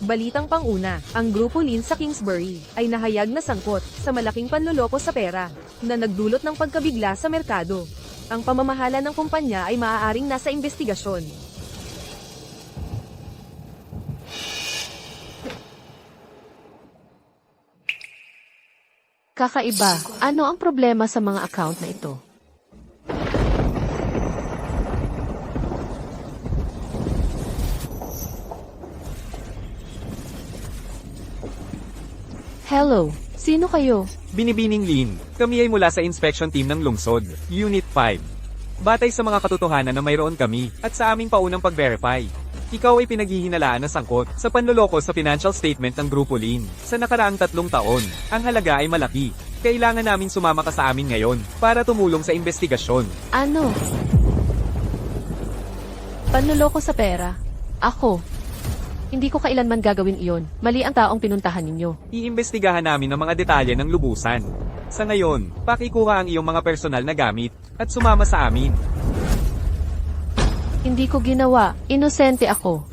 Balitang panguna, ang Grupo Lin sa Kingsbury ay nahayag na sangkot sa malaking panloloko sa pera na nagdulot ng pagkabigla sa merkado. Ang pamamahala ng kumpanya ay maaaring nasa investigasyon. Kakaiba, ano ang problema sa mga account na ito? Hello, sino kayo? Binibining Lin, kami ay mula sa inspection team ng lungsod, Unit 5. Batay sa mga katotohanan na mayroon kami, at sa aming paunang pag-verify. Ikaw ay pinaghihinalaan na sangkot sa panloloko sa financial statement ng Grupo Lin. Sa nakaraang 3 taon, ang halaga ay malaki. Kailangan namin sumama ka sa amin ngayon para tumulong sa investigasyon. Ano? Panloloko sa pera? Ako. Hindi ko kailanman gagawin iyon. Mali ang taong pinuntahan ninyo. Iimbestigahan namin ang mga detalye ng lubusan. Sa ngayon, pakikuha ang iyong mga personal na gamit at sumama sa amin. Hindi ko ginawa. Inosente ako.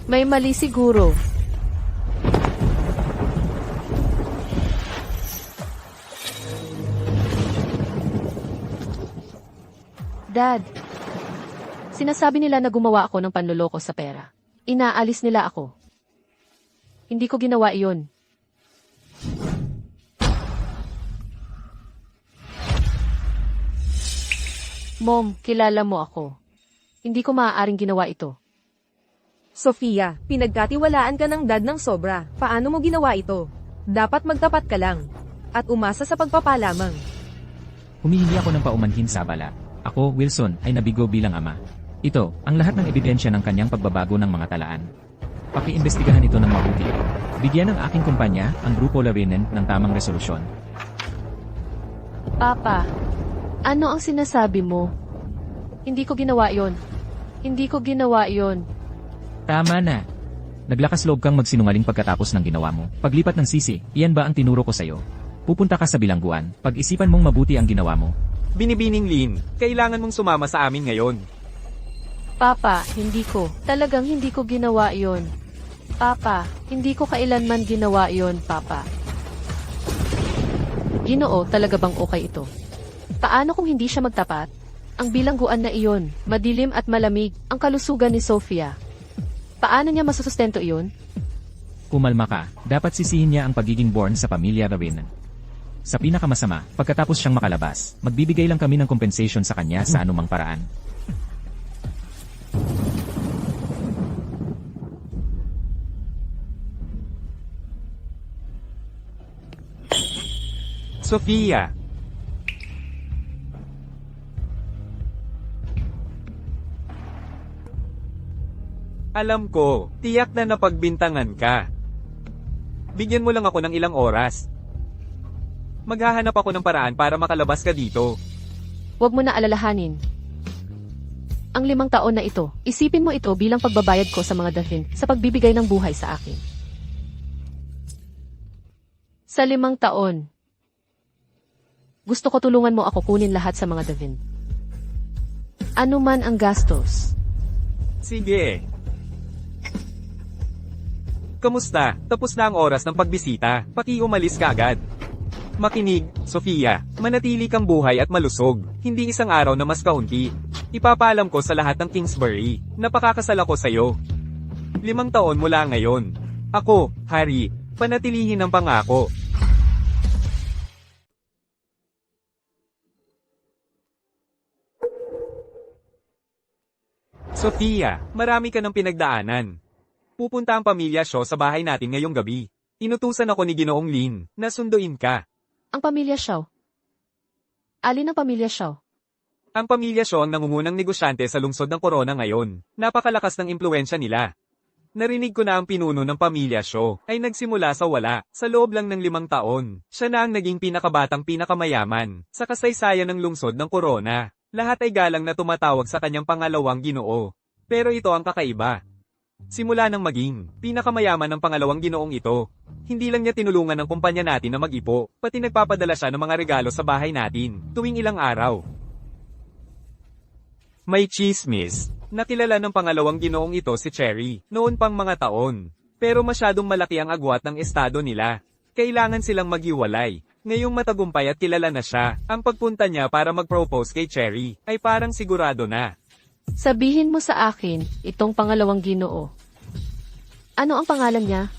May mali siguro. Dad, sinasabi nila na gumawa ako ng panloloko sa pera. Inaalis nila ako. Hindi ko ginawa iyon. Mom, kilala mo ako. Hindi ko maaaring ginawa ito. Sofia, pinagkatiwalaan ka ng dad ng sobra. Paano mo ginawa ito? Dapat magtapat ka lang. At umasa sa pagpapalamang. Humihingi ako ng paumanhin sa abala. Ako, Wilson, ay nabigo bilang ama. Ito, ang lahat ng ebidensya ng kanyang pagbabago ng mga talaan. Pakiimbestigahan ito ng mabuti. Bigyan ng aking kumpanya, ang Grupo Larinen, ng tamang resolusyon. Papa, ano ang sinasabi mo? Hindi ko ginawa yon. Hindi ko ginawa yon. Tama na. Naglakas loob kang magsinungaling pagkatapos ng ginawa mo. Paglipat ng sisi, iyan ba ang tinuro ko sa'yo? Pupunta ka sa bilangguan, pag-isipan mong mabuti ang ginawa mo. Binibining Lin, kailangan mong sumama sa amin ngayon. Papa, hindi ko. Talagang hindi ko ginawa yon. Papa, hindi ko kailanman ginawa yon, Papa. Ginoo, talaga bang okay ito? Paano kung hindi siya magtapat? Ang bilangguan na iyon, madilim at malamig, ang kalusugan ni Sofia. Paano niya masusustento iyon? Kumalma ka, dapat sisihin niya ang pagiging born sa pamilya Larinen. Sa pinakamasama, pagkatapos siyang makalabas, magbibigay lang kami ng compensation sa kanya sa anumang paraan. Sofia! Alam ko, tiyak na napagbintangan ka. Bigyan mo lang ako ng ilang oras. Maghahanap ako ng paraan para makalabas ka dito. Huwag mo na alalahanin. Ang 5 taon na ito, isipin mo ito bilang pagbabayad ko sa mga dalhin sa pagbibigay ng buhay sa akin. Sa 5 taon, gusto ko tulungan mo ako kunin lahat sa mga dalhin. Ano man ang gastos. Sige. Kamusta? Tapos na ang oras ng pagbisita. Pakiumalis ka agad. Makinig, Sofia. Manatili kang buhay at malusog. Hindi isang araw na mas kaunti. Ipapaalam ko sa lahat ng Kingsbury. Napakakasal ako sa'yo. 5 taon mula ngayon. Ako, Harry, panatilihin ang pangako. Sofia, marami ka ng pinagdaanan. Pupunta ang pamilya Shaw sa bahay natin ngayong gabi. Inutusan ako ni Ginoong Lin na sunduin ka. Ang pamilya Shaw. Alin ang pamilya Shaw? Ang pamilya Shaw ang nangungunang negosyante sa lungsod ng Corona ngayon. Napakalakas ng impluwensya nila. Narinig ko na ang pinuno ng pamilya Shaw ay nagsimula sa wala, sa loob lang ng 5 taon. Siya na ang naging pinakabatang pinakamayaman sa kasaysayan ng lungsod ng Corona. Lahat ay galang na tumatawag sa kanyang pangalawang Ginoo. Pero ito ang kakaiba. Simula nang maging pinakamayaman ng pangalawang Ginoong ito, hindi lang niya tinulungan ng kumpanya natin na mag-ipo, pati nagpapadala siya ng mga regalo sa bahay natin, tuwing ilang araw. May chismis, nakilala ng pangalawang Ginoong ito si Cherry, noon pang mga taon. Pero masyadong malaki ang agwat ng estado nila. Kailangan silang maghiwalay. Ngayong matagumpay at kilala na siya, ang pagpunta niya para mag-propose kay Cherry ay parang sigurado na. Sabihin mo sa akin, itong pangalawang Ginoo. Ano ang pangalan niya?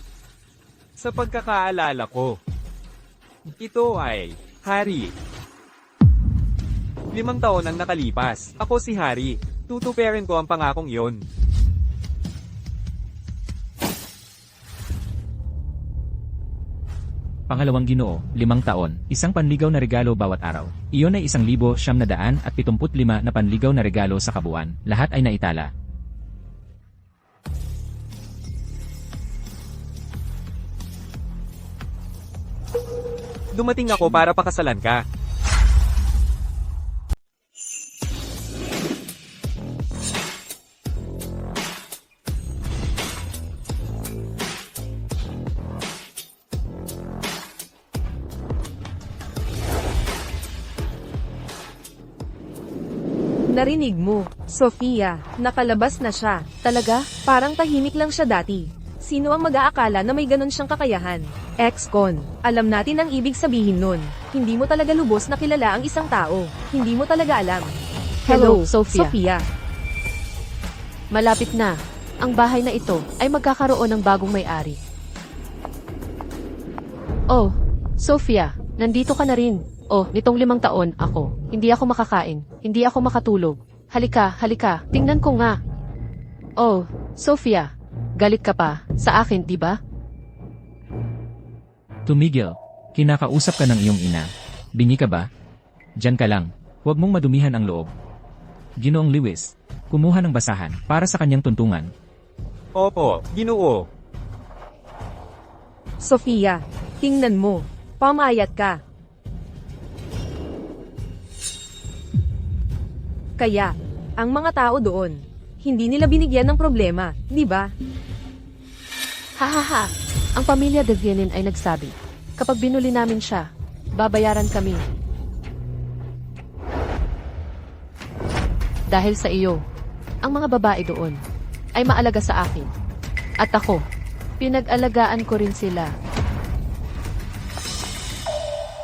Sa pagkakaalala ko, ito ay Harry. 5 taon ang nakalipas. Ako si Harry. Tutuperin ko ang pangakong iyon. Pangalawang Ginoo, 5 taon, isang panligaw na regalo bawat araw. Iyon ay 1,975 na panligaw na regalo sa kabuuan. Lahat ay naitala. Dumating ako para pakasalan ka. Narinig mo, Sofia, nakalabas na siya. Talaga? Parang tahimik lang siya dati. Sino ang mag-aakala na may ganon siyang kakayahan? Ex-con, alam natin ang ibig sabihin nun. Hindi mo talaga lubos na kilala ang isang tao. Hindi mo talaga alam. Hello, Sophia. Sophia. Malapit na. Ang bahay na ito ay magkakaroon ng bagong may-ari. Oh, Sophia, nandito ka na rin. Oh, nitong 5 taon, ako. Hindi ako makakain. Hindi ako makatulog. Halika, halika. Tingnan ko nga. Oh, Sophia. Galit ka pa. Sa akin, di ba? Tumigil. Kinakausap ka ng iyong ina. Bingi ka ba? Diyan ka lang. Huwag mong madumihan ang loob. Ginoong Lewis, kumuha ng basahan para sa kanyang tuntungan. Opo, Ginoo. Sofia, tingnan mo. Pamayat ka. Kaya, ang mga tao doon, hindi nila binigyan ng problema, di ba? Hahaha. Ang pamilya de Viennin ay nagsabi, kapag binuli namin siya, babayaran kami. Dahil sa iyo, ang mga babae doon ay maalaga sa akin. At ako, pinag-alagaan ko rin sila.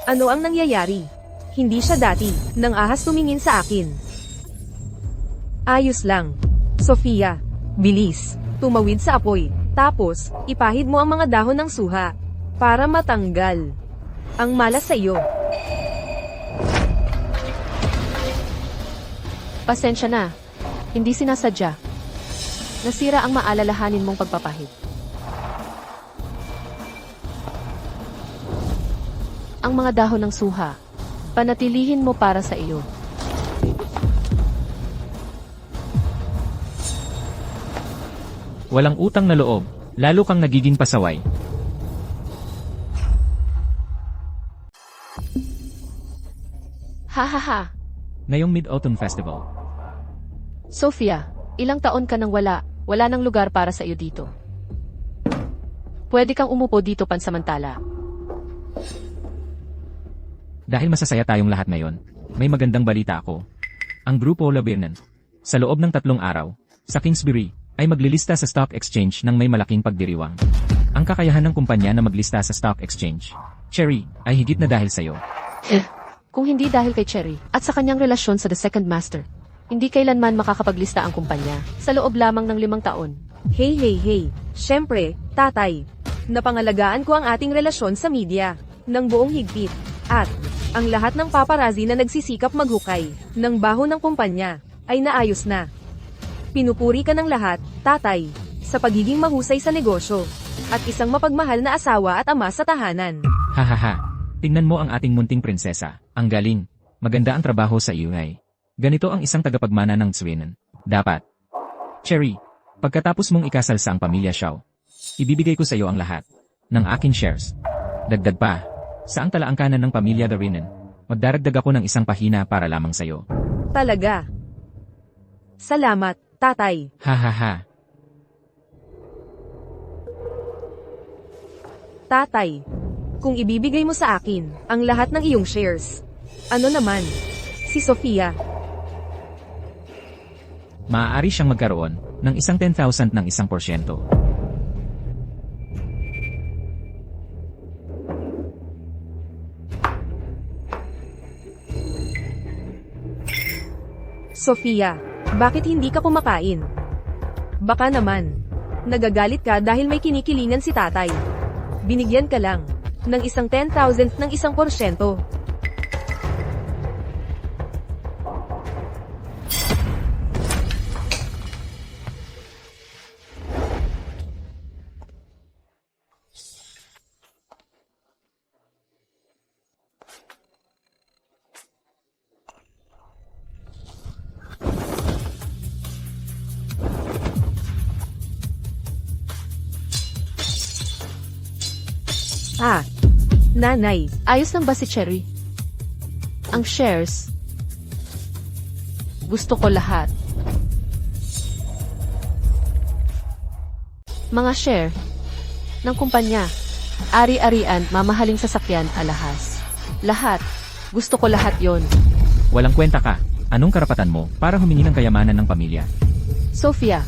Ano ang nangyayari? Hindi siya dati, nang ahas tumingin sa akin. Ayos lang. Sofia, bilis. Tumawid sa apoy. Tapos, ipahid mo ang mga dahon ng suha. Para matanggal ang malas sa iyo. Pasensya na. Hindi sinasadya. Nasira ang maalalahanin mong pagpapahid. Ang mga dahon ng suha, panatilihin mo para sa iyo. Walang utang na loob, lalo kang nagiging pasaway. Hahaha. Ngayong Mid-Autumn Festival. Sophia, ilang taon ka nang wala nang lugar para sa iyo dito. Pwede kang umupo dito pansamantala. Dahil masasaya tayong lahat ngayon, may magandang balita ako. Ang Grupo Labirnan, sa loob ng 3 araw, sa Kingsbury, ay maglilista sa stock exchange ng may malaking pagdiriwang. Ang kakayahan ng kumpanya na maglista sa stock exchange, Cherry, ay higit na dahil sa'yo. Kung hindi dahil kay Cherry at sa kanyang relasyon sa The Second Master, hindi kailanman makakapaglista ang kumpanya sa loob lamang ng 5 taon. Hey. Siyempre, tatay. Napangalagaan ko ang ating relasyon sa media, ng buong higpit, at ang lahat ng paparazzi na nagsisikap maghukay ng baho ng kumpanya ay naayos na. Pinupuri ka ng lahat, tatay, sa pagiging mahusay sa negosyo, at isang mapagmahal na asawa at ama sa tahanan. Hahaha, tingnan mo ang ating munting prinsesa. Ang galing. Maganda ang trabaho sa iungay. Ganito ang isang tagapagmana ng Zwenen. Dapat. Cherry, pagkatapos mong ikasal sa ang pamilya Shaw, ibibigay ko sa iyo ang lahat ng akin shares. Dagdag pa, sa ang talaangkanan ng pamilya Darinen, magdaragdag ako ng isang pahina para lamang sa iyo. Talaga. Salamat, tatay. Hahaha. Tatay, kung ibibigay mo sa akin ang lahat ng iyong shares, ano naman? Si Sofia. Maaari siyang magkaroon ng isang 10,000 ng 1%. Sofia, bakit hindi ka kumakain? Baka naman. Nagagalit ka dahil may kinikilingan si tatay. Binigyan ka lang ng isang 10,000 ng 1%. Ah, nanay, Ayos lang ba si Cherry? Ang shares, gusto ko lahat. Mga share ng kumpanya, ari-arian, mamahaling sasakyan, alahas. Lahat. Gusto ko lahat yon. Walang kwenta ka. Anong karapatan mo para humingi ng kayamanan ng pamilya? Sofia,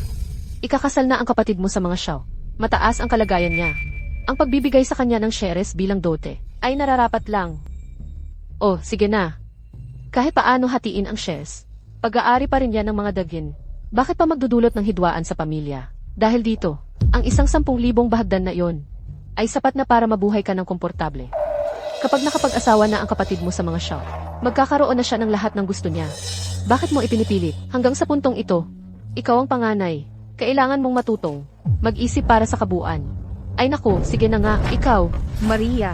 ikakasal na ang kapatid mo sa mga Shaw. Mataas ang kalagayan niya. Ang pagbibigay sa kanya ng shares bilang dote ay nararapat lang. Oh, sige na. Kahit paano hatiin ang shares, pag-aari pa rin yan ng mga dagin. Bakit pa magdudulot ng hidwaan sa pamilya? Dahil dito, ang isang 10,000 bahagdan na iyon ay sapat na para mabuhay ka ng komportable. Kapag nakapag-asawa na ang kapatid mo sa mga Shaw, magkakaroon na siya ng lahat ng gusto niya. Bakit mo ipinipilit? Hanggang sa puntong ito, ikaw ang panganay. Kailangan mong matutong, mag-isip para sa kabuuan. Ay naku, sige na nga, ikaw. Maria.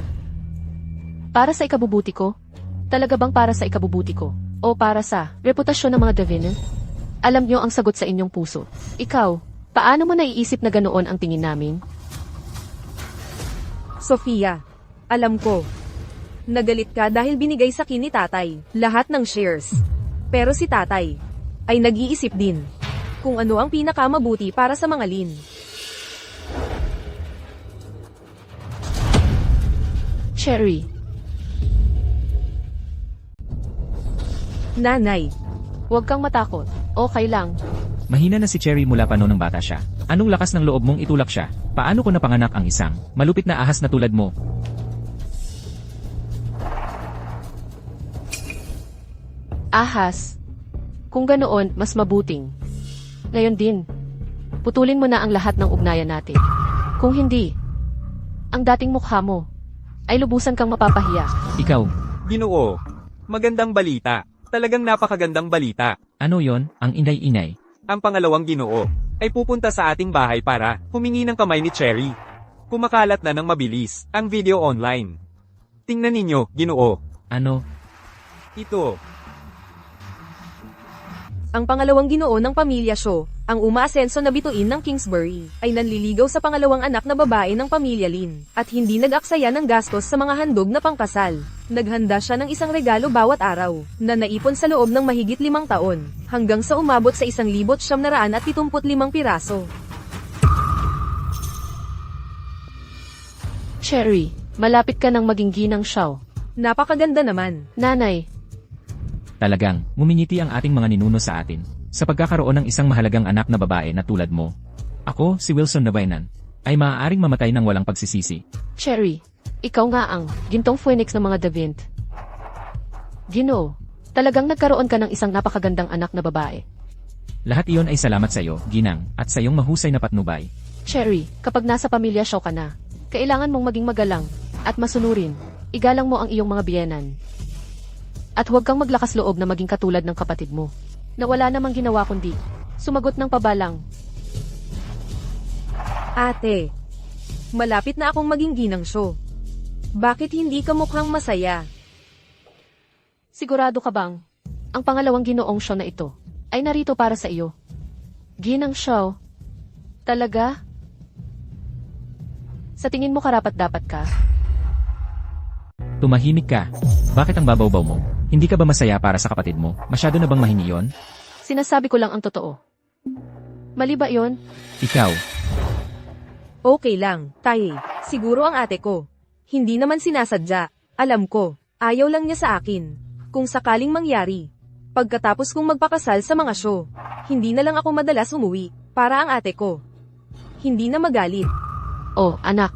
Para sa ikabubuti ko? Talaga bang para sa ikabubuti ko? O para sa reputasyon ng mga Davine? Alam niyo ang sagot sa inyong puso. Ikaw, paano mo naiisip na ganoon ang tingin namin? Sofia, alam ko. Nagalit ka dahil binigay sa akin ni tatay lahat ng shares. Pero si tatay ay nag-iisip din kung ano ang pinakamabuti para sa mga Lin. Cherry, Nanay, huwag kang matakot. Okay lang. Mahina na si Cherry mula pa noon ng bata siya. Anong lakas ng loob mong itulak siya? Paano ko napanganak ang isang malupit na ahas na tulad mo? Ahas. Kung ganoon, mas mabuting. Ngayon din, putulin mo na ang lahat ng ugnayan natin. Kung hindi, ang dating mukha mo ay lubusan kang mapapahiya. Ikaw, Ginoo, magandang balita. Talagang napakagandang balita. ano yon? Ang inay-inay. Ang pangalawang Ginoo ay pupunta sa ating bahay para humingi ng kamay ni Cherry. Kumakalat na ng mabilis ang video online. Tingnan ninyo, Ginoo. Ano? Ito. ang pangalawang Ginoo ng pamilya Shaw, ang umaasenso na bituin ng Kingsbury, ay nanliligaw sa pangalawang anak na babae ng pamilya Lin, at hindi nag-aksaya ng gastos sa mga handog na pangkasal. Naghanda siya ng isang regalo bawat araw, na naipon sa loob ng mahigit 5 taon, hanggang sa umabot sa 1,975 piraso. Cherry, malapit ka ng maging ginang Shaw. Napakaganda naman. Nanay, Talagang, ngumingiti ang ating mga ninuno sa atin, sa pagkakaroon ng isang mahalagang anak na babae na tulad mo. Ako, si Wilson Nabainan, ay maaaring mamatay ng walang pagsisisi. Cherry, ikaw nga ang gintong phoenix ng mga Davint. Ginoo, talagang nagkaroon ka ng isang napakagandang anak na babae. Lahat iyon ay salamat sa iyo, Ginang, at sa iyong mahusay na patnubay. Cherry, kapag nasa pamilya Shaw ka na, kailangan mong maging magalang at masunurin. Igalang mo ang iyong mga biyenan. At huwag kang maglakas loob na maging katulad ng kapatid mo, na wala namang ginawa kundi sumagot ng pabalang. Ate, malapit na akong maging ginang Shaw. Bakit hindi ka mukhang masaya? Sigurado ka bang ang pangalawang ginoong Shaw na ito ay narito para sa iyo? Ginang Shaw? Talaga? Sa tingin mo karapat-dapat ka? Tumahimik ka. Bakit ang babaw-baw mo? Hindi ka ba masaya para sa kapatid mo? Masyado na bang mahingi yon? Sinasabi ko lang ang totoo. Mali ba yon? Ikaw, Okay lang, tay. Siguro ang ate ko. Hindi naman sinasadya. Alam ko, ayaw lang niya sa akin. Kung sakaling mangyari. Pagkatapos kong magpakasal sa mga Shaw, hindi na lang ako madalas umuwi, para ang ate ko. Hindi na magalit. Oh, anak.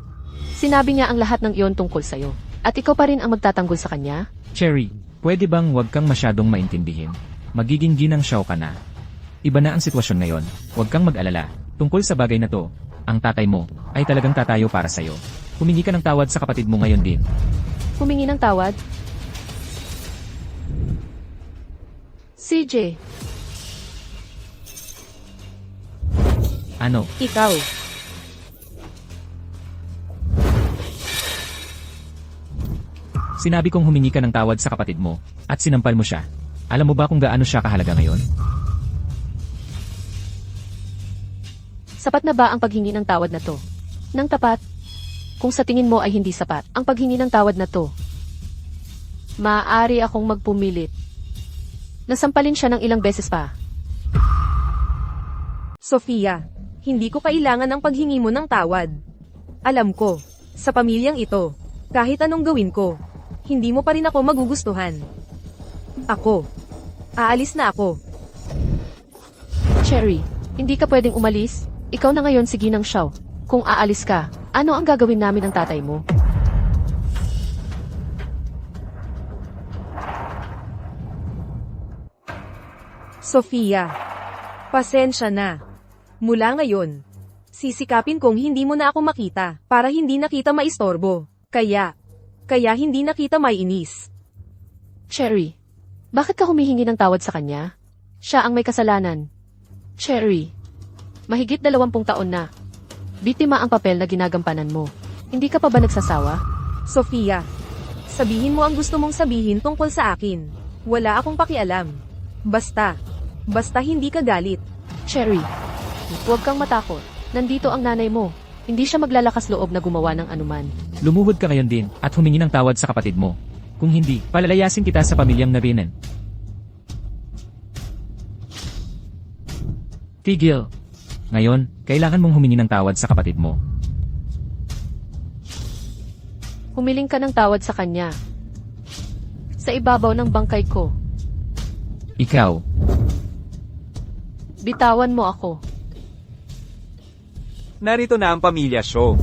Sinabi niya ang lahat ng iyon tungkol sa'yo. At ikaw pa rin ang magtatanggol sa kanya? Cherry, pwede bang wag kang masyadong maintindihin? magiging ginang Xiao ka na. Iba na ang sitwasyon ngayon, huwag kang mag-alala. Tungkol sa bagay na to, ang tatay mo ay talagang tatayo para sa'yo. Humingi ka ng tawad sa kapatid mo ngayon din. Humingi ng tawad? CJ, Ano? Ikaw. Sinabi kong humingi ka ng tawad sa kapatid mo, at sinampal mo siya. Alam mo ba kung gaano siya kahalaga ngayon? sapat na ba ang paghingi ng tawad na to? Nang tapat? Kung sa tingin mo ay hindi sapat, ang paghingi ng tawad na to, maaari akong magpumilit. Nasampalin siya ng ilang beses pa. Sofia, hindi ko kailangan ng paghingi mo ng tawad. Alam ko, sa pamilyang ito, kahit anong gawin ko, hindi mo pa rin ako magugustuhan. Aalis na ako. Cherry, hindi ka pwedeng umalis? Ikaw na ngayon si Ginang Xiao. Kung aalis ka, ano ang gagawin namin ng tatay mo? Sofia, pasensya na. Mula ngayon, sisikapin kong hindi mo na ako makita para hindi na kita maistorbo. Kaya hindi na kita maiinis. Cherry, bakit ka humihingi ng tawad sa kanya? Siya ang may kasalanan. Cherry, mahigit 20 taon na. Biktima ang papel na ginagampanan mo. Hindi ka pa ba nagsasawa? Sofia, sabihin mo ang gusto mong sabihin tungkol sa akin. Wala akong pakialam. Basta hindi ka galit. Cherry, huwag kang matakot. Nandito ang nanay mo. Hindi siya maglalakas loob na gumawa ng anuman. Lumuhod ka ngayon din, at humingi ng tawad sa kapatid mo. Kung hindi, palalayasin kita sa pamilyang Narinan. Tigil. Ngayon, kailangan mong humingi ng tawad sa kapatid mo. Humiling ka ng tawad sa kanya. Sa ibabaw ng bangkay ko. Ikaw, Bitawan mo ako. Narito na ang pamilya Shaw.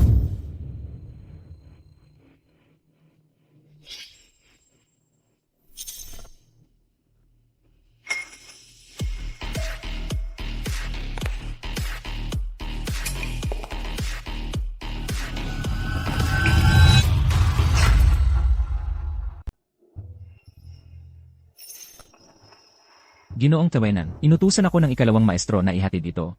Ginoong Tawenan, inutusan ako ng ikalawang maestro na ihatid ito.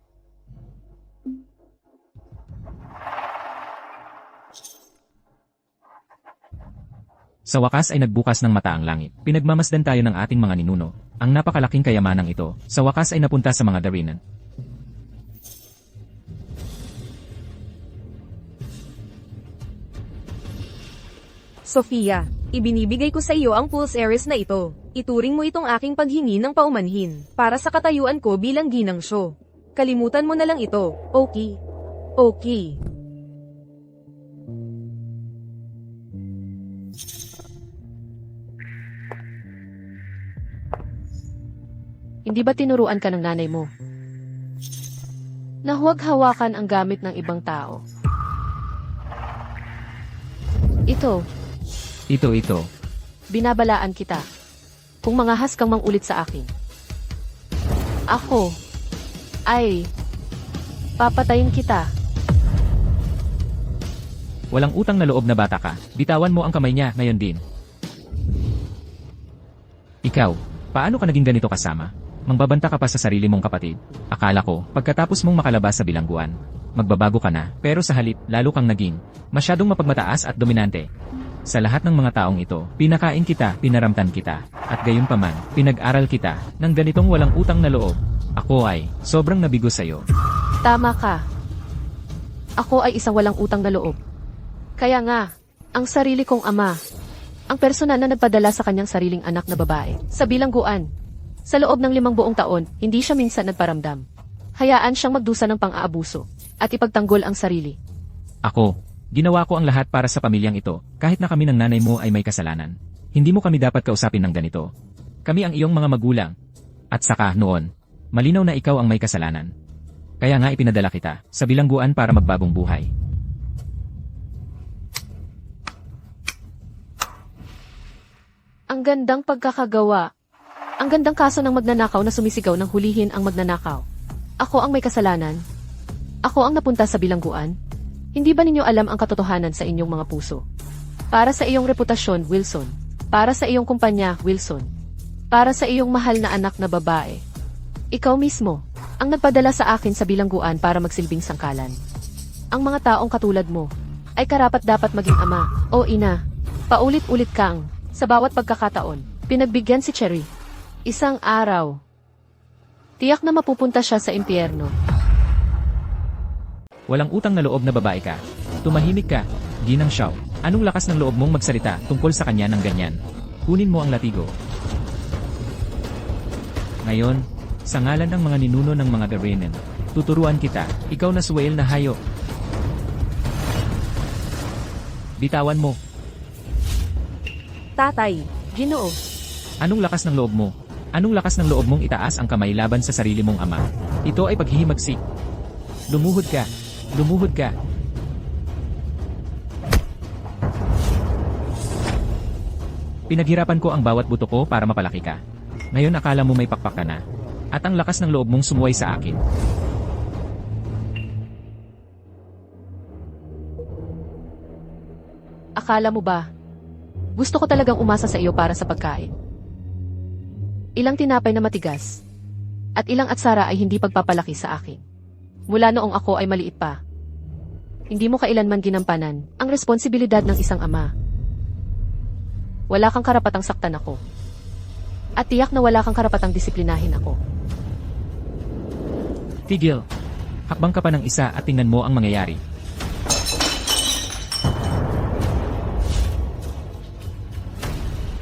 Sa wakas ay nagbukas ng mata ang langit. Pinagmamasdan tayo ng ating mga ninuno. Ang napakalaking kayamanang ito, sa wakas ay napunta sa mga Darinan. Sofia, ibinibigay ko sa iyo ang Pulse Heiress na ito. Ituring mo itong aking paghingi ng paumanhin para sa katayuan ko bilang ginang Shaw. Kalimutan mo na lang ito, okay? Okay. Hindi ba tinuruan ka ng nanay mo? Na huwag hawakan ang gamit ng ibang tao. Ito, Ito. binabalaan kita. Kung mangahas kang mangulit sa akin. Ako, ay, papatayin kita. Walang utang na loob na bata ka. Bitawan mo ang kamay niya ngayon din. Ikaw, paano ka naging ganito kasama? Mangbabanta ka pa sa sarili mong kapatid. Akala ko, pagkatapos mong makalabas sa bilangguan, magbabago ka na, pero sa halip, lalo kang naging masyadong mapagmataas at dominante. Sa lahat ng mga taong ito, pinakain kita, pinaramtan kita, at gayon paman, pinag-aral kita, ng ganitong walang utang na loob. Ako ay, sobrang nabigo sa'yo. Tama ka. Ako ay isang walang utang na loob. Kaya nga, ang sarili kong ama, ang personal na nagpadala sa kanyang sariling anak na babae, sa bilangguan. Sa loob ng 5 buong taon, hindi siya minsan nagparamdam. Hayaan siyang magdusa ng pang-aabuso, at ipagtanggol ang sarili. Ako, ginawa ko ang lahat para sa pamilyang ito, kahit na kami ng nanay mo ay may kasalanan. Hindi mo kami dapat kausapin ng ganito. Kami ang iyong mga magulang. At saka, noon, malinaw na ikaw ang may kasalanan. Kaya nga ipinadala kita, sa bilangguan para magbagong buhay. Ang gandang pagkakagawa. Ang gandang kaso ng magnanakaw na sumisigaw ng hulihin ang magnanakaw. Ako ang may kasalanan. Ako ang napunta sa bilangguan. Hindi ba ninyo alam ang katotohanan sa inyong mga puso? Para sa iyong reputasyon, Wilson. Para sa iyong kumpanya, Wilson. Para sa iyong mahal na anak na babae. Ikaw mismo, ang nagpadala sa akin sa bilangguan para magsilbing sangkalan. Ang mga taong katulad mo, ay karapat-dapat maging ama o ina. Paulit-ulit kang, sa bawat pagkakataon, pinagbigyan si Cherry. Isang araw, tiyak na mapupunta siya sa impyerno. Walang utang na loob na babae ka. Tumahimik ka, Ginang Xiao. Anong lakas ng loob mong magsalita tungkol sa kanya ng ganyan? Kunin mo ang latigo. Ngayon, sa ngalan ng mga ninuno ng mga Garenen, tuturuan kita, ikaw na suwail na hayop. Bitawan mo. Tatay, Ginoo. Anong lakas ng loob mo? Anong lakas ng loob mong itaas ang kamay laban sa sarili mong ama? Ito ay paghihimagsik. Lumuhod ka. Lumuhod ka. Pinaghirapan ko ang bawat buto ko para mapalaki ka. Ngayon akala mo may pakpak ka na. At ang lakas ng loob mong sumuway sa akin. Akala mo ba? Gusto ko talagang umasa sa iyo para sa pagkain. Ilang tinapay na matigas. At ilang atsara ay hindi pagpapalaki sa akin. Mula noong ako ay maliit pa. Hindi mo kailanman ginampanan ang responsibilidad ng isang ama. Wala kang karapatang saktan ako. At tiyak na wala kang karapatang disiplinahin ako. Tigil. Hakbang ka pa ng isa at tingnan mo ang mangyayari.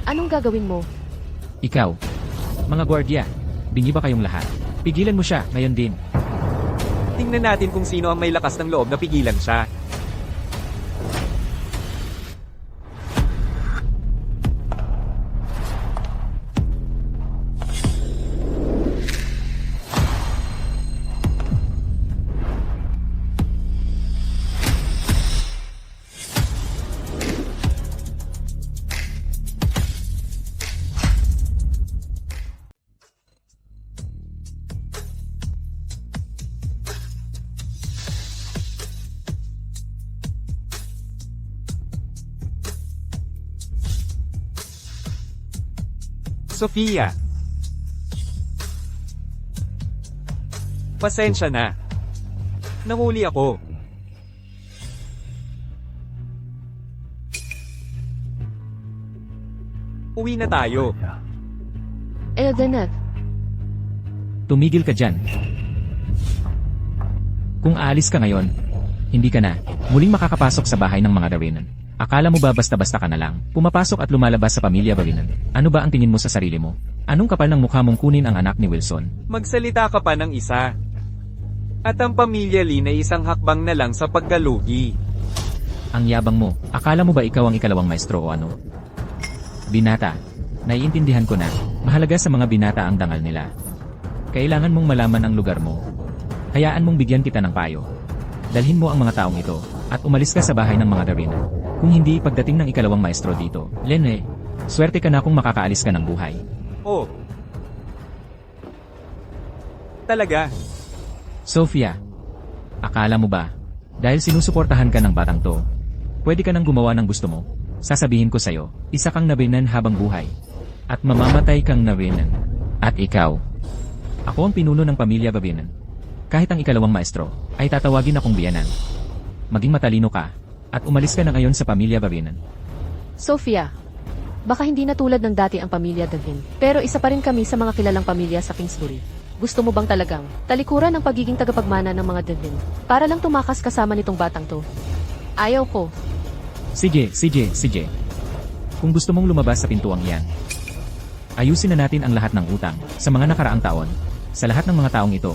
Anong gagawin mo? Ikaw. Mga gwardiya. Bingi ba kayong lahat? Pigilan mo siya, ngayon din. Tingnan natin kung sino ang may lakas ng loob na pigilan siya. Sofia. Pasensya na. Nahuli ako. Uwi na tayo. Eldenet, Tumigil ka dyan. Kung aalis ka ngayon, hindi ka na muling makakapasok sa bahay ng mga Garenen. Akala mo ba basta-basta ka na lang, pumapasok at lumalabas sa pamilya Garenen? Ano ba ang tingin mo sa sarili mo? Anong kapal ng mukha mong kunin ang anak ni Wilson? Magsalita ka pa ng isa. At ang pamilya Lin ay isang hakbang na lang sa pagkalugi. Ang yabang mo, akala mo ba ikaw ang ikalawang maestro o ano? Binata, naiintindihan ko na, mahalaga sa mga binata ang dangal nila. Kailangan mong malaman ang lugar mo. Hayaan mong bigyan kita ng payo. Dalhin mo ang mga taong ito, at umalis ka sa bahay ng mga Garenen. Kung hindi pagdating ng ikalawang maestro dito, Lene, swerte ka na kung makakaalis ka ng buhay. Oh. Talaga? Sofia, akala mo ba, dahil sinusuportahan ka ng batang to, pwede ka nang gumawa ng gusto mo? Sasabihin ko sa'yo, isa kang nabinan habang buhay. At mamamatay kang nabinan. At ikaw. Ako ang pinuno ng pamilya Babinan. Kahit ang ikalawang maestro, ay tatawagin akong biyanan. Maging matalino ka, at umalis ka na ngayon sa pamilya Babinan. Sofia, baka hindi na tulad ng dati ang pamilya Davin, pero isa pa rin kami sa mga kilalang pamilya sa Kingsbury. Gusto mo bang talagang talikuran ang pagiging tagapagmana ng mga Davin para lang tumakas kasama nitong batang to? Ayaw ko. Sige. Kung gusto mong lumabas sa pintuang iyan, ayusin na natin ang lahat ng utang sa mga nakaraang taon. Sa lahat ng mga taong ito,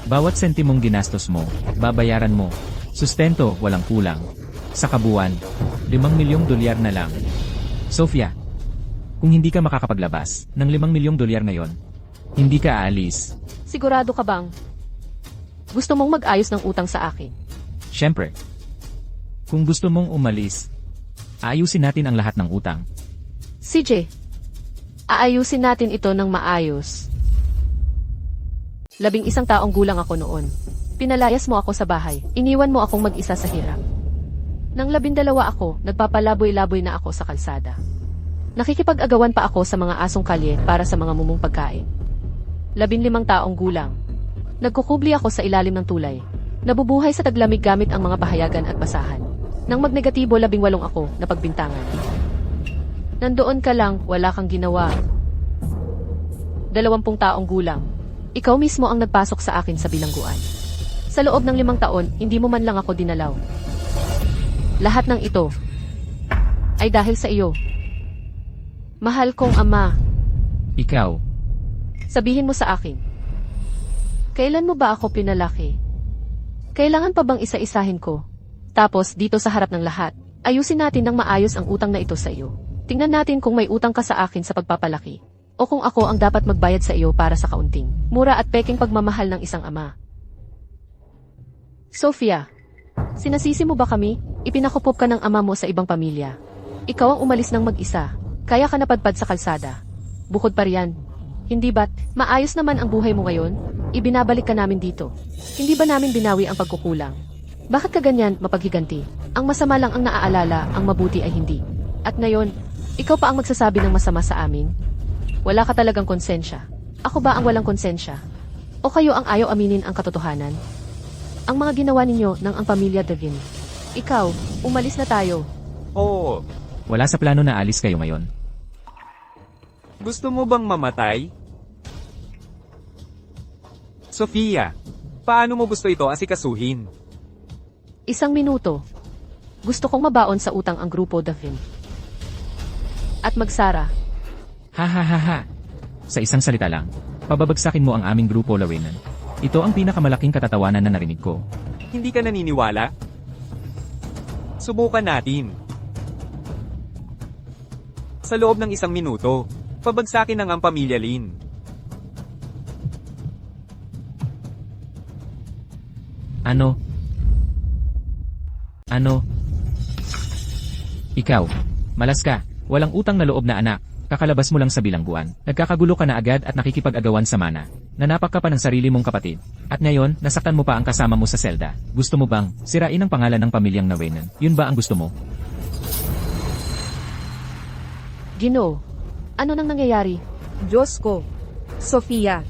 bawat sentimong ginastos mo, babayaran mo. Sustento, walang kulang. Sa kabuuan, $5 milyong na lang. Sofia, kung hindi ka makakapaglabas ng $5 milyong ngayon, hindi ka aalis. Sigurado ka bang gusto mong mag-ayos ng utang sa akin? Siyempre. Kung gusto mong umalis, ayusin natin ang lahat ng utang. CJ, Aayusin natin ito ng maayos. 11 taong gulang ako noon. Pinalayas mo ako sa bahay. Iniwan mo akong mag-isa sa hirap. Nang 12 ako, nagpapalaboy-laboy na ako sa kalsada. Nakikipag-agawan pa ako sa mga asong kalye para sa mga mumong pagkain. 15 taong gulang. Nagkukubli ako sa ilalim ng tulay. Nabubuhay sa taglamig gamit ang mga pahayagan at basahan. Nang magnegatibo 18 ako na pagbintangan. Nandoon ka lang, wala kang ginawa. 20 taong gulang. Ikaw mismo ang nagpasok sa akin sa bilangguan. Sa loob ng 5 taon, hindi mo man lang ako dinalaw. Lahat ng ito ay dahil sa iyo. Mahal kong ama, Ikaw, sabihin mo sa akin. Kailan mo ba ako pinalaki? Kailangan pa bang isa-isahin ko? Tapos dito sa harap ng lahat, ayusin natin ng maayos ang utang na ito sa iyo. Tingnan natin kung may utang ka sa akin sa pagpapalaki. O kung ako ang dapat magbayad sa iyo para sa kaunting, mura at peking pagmamahal ng isang ama. Sofia, sinasisi mo ba kami? Ipinakupop ka ng ama mo sa ibang pamilya. Ikaw ang umalis ng mag-isa. Kaya ka napadpad sa kalsada. Bukod pa riyan, hindi ba't maayos naman ang buhay mo ngayon? Ibinabalik ka namin dito. Hindi ba namin binawi ang pagkukulang? Bakit ka ganyan mapaghiganti? Ang masama lang ang naaalala, ang mabuti ay hindi. At ngayon, ikaw pa ang magsasabi ng masama sa amin? Wala ka talagang konsensya. Ako ba ang walang konsensya? O kayo ang ayaw aminin ang katotohanan? Ang mga ginawa ninyo ng ang pamilya Devin. Ikaw, umalis na tayo. Oo. wala sa plano na alis kayo ngayon. Gusto mo bang mamatay? Sofia, paano mo gusto ito asikasuhin? 1 minuto. Gusto kong mabaon sa utang ang grupo Devin. At magsara. Ha ha ha ha. Sa isang salita lang, pababagsakin mo ang aming grupo lawinan. Ito ang pinakamalaking katatawanan na narinig ko. Hindi ka naniniwala? Subukan natin. Sa loob ng 1 minuto, pabagsakin ng ang pamilya Lin. Ano? Ikaw, malas ka, walang utang na loob na anak, kakalabas mo lang sa bilangguan, nagkakagulo ka na agad at nakikipag-agawan sa mana, nanapak ka pa ng sarili mong kapatid, at ngayon, nasaktan mo pa ang kasama mo sa selda. Gusto mo bang sirain ang pangalan ng pamilyang Nawenan? Yun ba ang gusto mo? Ginoo, ano nang nangyayari? Diyos ko. Sofia,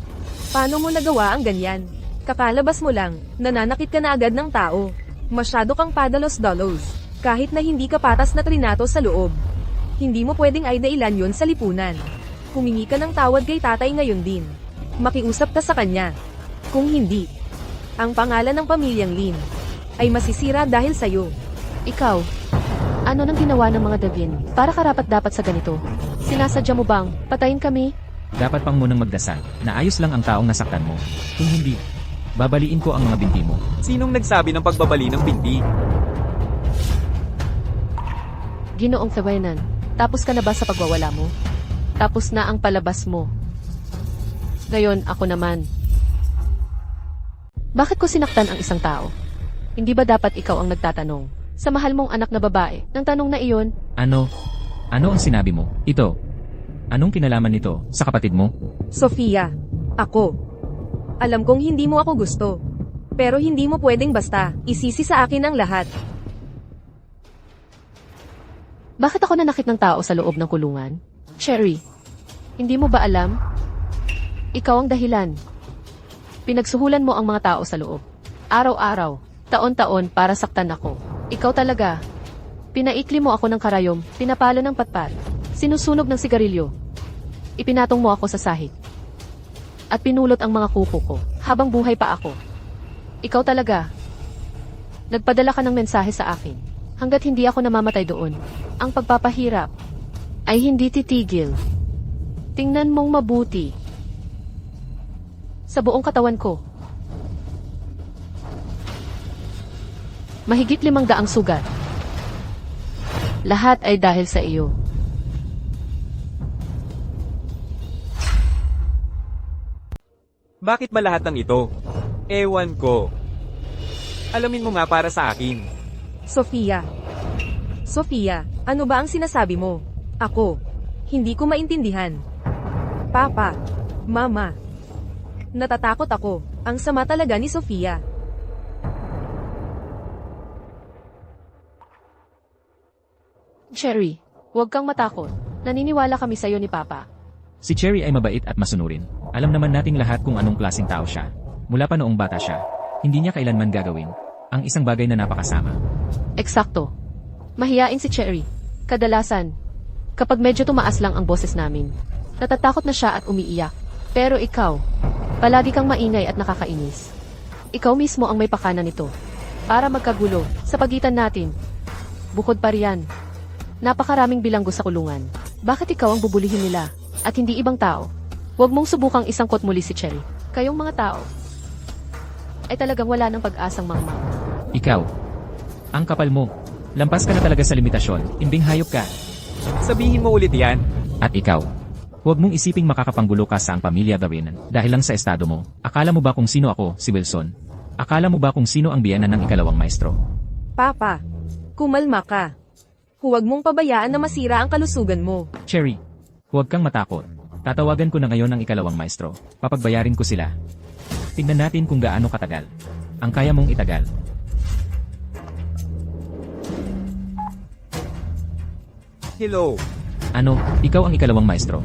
paano mo nagawa ang ganyan? Kakalabas mo lang, nananakit ka na agad ng tao. Masyado kang padalos-dalos. Kahit na hindi ka patas na trinato sa loob. Hindi mo pwedeng ay dailan yon sa lipunan. Humingi ka ng tawad kay tatay ngayon din. Makiusap ka sa kanya. Kung hindi, ang pangalan ng pamilyang Lin ay masisira dahil sa'yo. Ikaw, ano nang ginawa ng mga Devin para karapat-dapat sa ganito? Sinasadya mo bang patayin kami? Dapat pang munang magdasal, na ayos lang ang taong nasaktan mo. Kung hindi, babaliin ko ang mga binti mo. Sinong nagsabi ng pagbabali ng binti? Ginoong Tawenan, tapos ka na ba sa pagwawala mo? Tapos na ang palabas mo. Ngayon, ako naman. Bakit ko sinaktan ang isang tao? Hindi ba dapat ikaw ang nagtatanong? Sa mahal mong anak na babae, nang tanong na iyon, Ano ang sinabi mo? Ito. Anong kinalaman nito sa kapatid mo? Sofia, ako. Alam kong hindi mo ako gusto. Pero hindi mo pwedeng basta isisi sa akin ang lahat. bakit ako nanakit ng tao sa loob ng kulungan? Cherry, hindi mo ba alam? Ikaw ang dahilan. Pinagsuhulan mo ang mga tao sa loob. Araw-araw, taon-taon para saktan ako. Ikaw talaga. Pinaikli mo ako ng karayom, pinapalo ng patpat, sinusunog ng sigarilyo. Ipinatong mo ako sa sahig. At pinulot ang mga kuko ko, habang buhay pa ako. Ikaw talaga. Nagpadala ka ng mensahe sa akin. Hanggat hindi ako namamatay doon, ang pagpapahirap ay hindi titigil. Tingnan mong mabuti. Sa buong katawan ko. Mahigit 500 sugat. Lahat ay dahil sa iyo. Bakit ba lahat ng ito? Ewan ko. Alamin mo nga para sa akin. Sofia. Sofia, ano ba ang sinasabi mo? Ako. Hindi ko maintindihan. Papa. Mama. Natatakot ako. Ang sama talaga ni Sofia. Cherry, huwag kang matakot. Naniniwala kami sa'yo ni Papa. Si Cherry ay mabait at masunurin. Alam naman nating lahat kung anong klaseng tao siya. Mula pa noong bata siya, hindi niya kailanman gagawin ang isang bagay na napakasama. Eksakto. Mahiyain si Cherry. Kadalasan, kapag medyo tumaas lang ang boses namin, natatakot na siya at umiiyak. Pero ikaw, palagi kang maingay at nakakainis. Ikaw mismo ang may pakana nito. Para magkagulo sa pagitan natin. Bukod pa riyan, napakaraming bilanggo sa kulungan. Bakit ikaw ang bubulihin nila at hindi ibang tao? Huwag mong subukang isangkot muli si Cherry. Kayong mga tao ay talagang wala ng pag-asang mangmang. Ikaw, ang kapal mo. Lampas ka na talaga sa limitasyon, imbing hayop ka. Sabihin mo ulit yan. At ikaw, huwag mong isiping makakapanggulo ka sa ang pamilya gawin dahil lang sa estado mo. Akala mo ba kung sino ako, si Wilson? Akala mo ba kung sino ang biyenan ng ikalawang maestro? Papa. Kumalma ka. Huwag mong pabayaan na masira ang kalusugan mo. Cherry, huwag kang matakot. Tatawagan ko na ngayon ang ikalawang maestro. Papagbayarin ko sila. Tingnan natin kung gaano katagal ang kaya mong itagal. Hello. Ano, ikaw ang ikalawang maestro?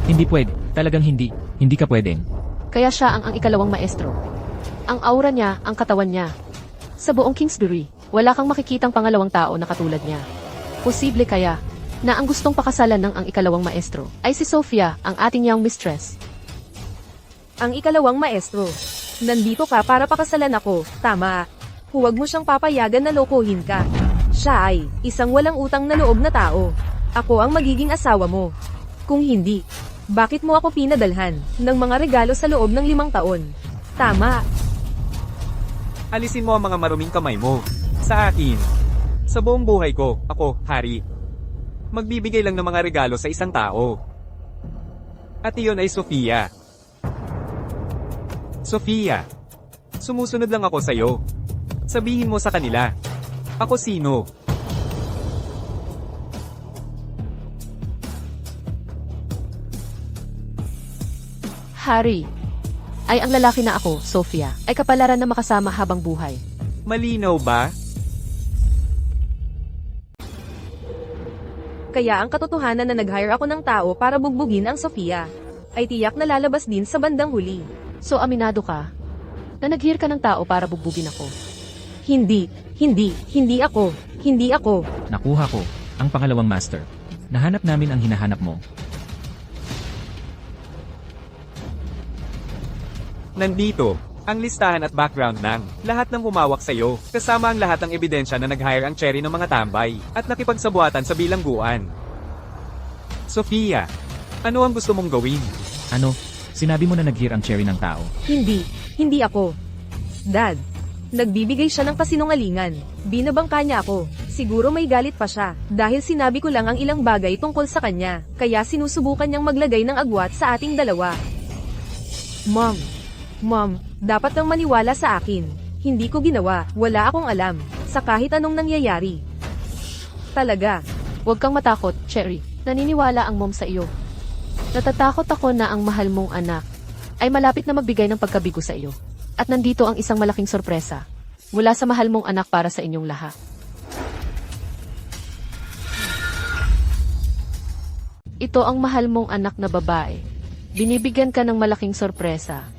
Hindi pwede. Talagang hindi. Hindi ka pwedeng. Kaya siya ang ikalawang maestro. Ang aura niya, ang katawan niya. Sa buong Kingsbury, wala kang makikitang pangalawang tao na katulad niya. Posible kaya na ang gustong pakasalan ng ang ikalawang maestro ay si Sofia, ang ating young mistress. Ang ikalawang maestro. Nandito ka para pakasalan ako, tama. Huwag mo siyang papayagan na lokohin ka. Siya ay isang walang utang na loob na tao. Ako ang magiging asawa mo. Kung hindi, bakit mo ako pinadalhan ng mga regalo sa loob ng 5 taon? Tama. Alisin mo ang mga maruming kamay mo. Sa akin. Sa buong buhay ko, ako, Harry. Magbibigay lang ng mga regalo sa isang tao. At iyon ay Sofia. Sofia. Sumusunod lang ako sa'yo. Sabihin mo sa kanila. Ako sino? Harry, ay ang lalaki na ako, Sofia, ay kapalaran na makasama habang buhay. Malinaw ba? Kaya ang katotohanan na nag-hire ako ng tao para bugbugin ang Sofia, ay tiyak na lalabas din sa bandang huli. So aminado ka na nag-hire ka ng tao para bugbugin ako? Hindi ako. Nakuha ko ang pangalawang master. Nahanap namin ang hinahanap mo. Nandito, ang listahan at background ng lahat ng humawak sa'yo, kasama ang lahat ng ebidensya na nag-hire ang Cherry ng mga tambay, at nakipagsabuatan sa bilangguan. Sofia, ano ang gusto mong gawin? Ano? Sinabi mo na nag-hire ang Cherry ng tao. Hindi ako. Dad, nagbibigay siya ng kasinungalingan. Binabangka niya ako. Siguro may galit pa siya, dahil sinabi ko lang ang ilang bagay tungkol sa kanya, kaya sinusubukan niyang maglagay ng agwat sa ating dalawa. Mom, dapat kang maniwala sa akin. Hindi ko ginawa, wala akong alam, sa kahit anong nangyayari. Talaga. Huwag kang matakot, Cherry. Naniniwala ang mom sa iyo. Natatakot ako na ang mahal mong anak ay malapit na magbigay ng pagkabigo sa iyo. At nandito ang isang malaking sorpresa mula sa mahal mong anak para sa inyong lahat. Ito ang mahal mong anak na babae. Binibigyan ka ng malaking sorpresa.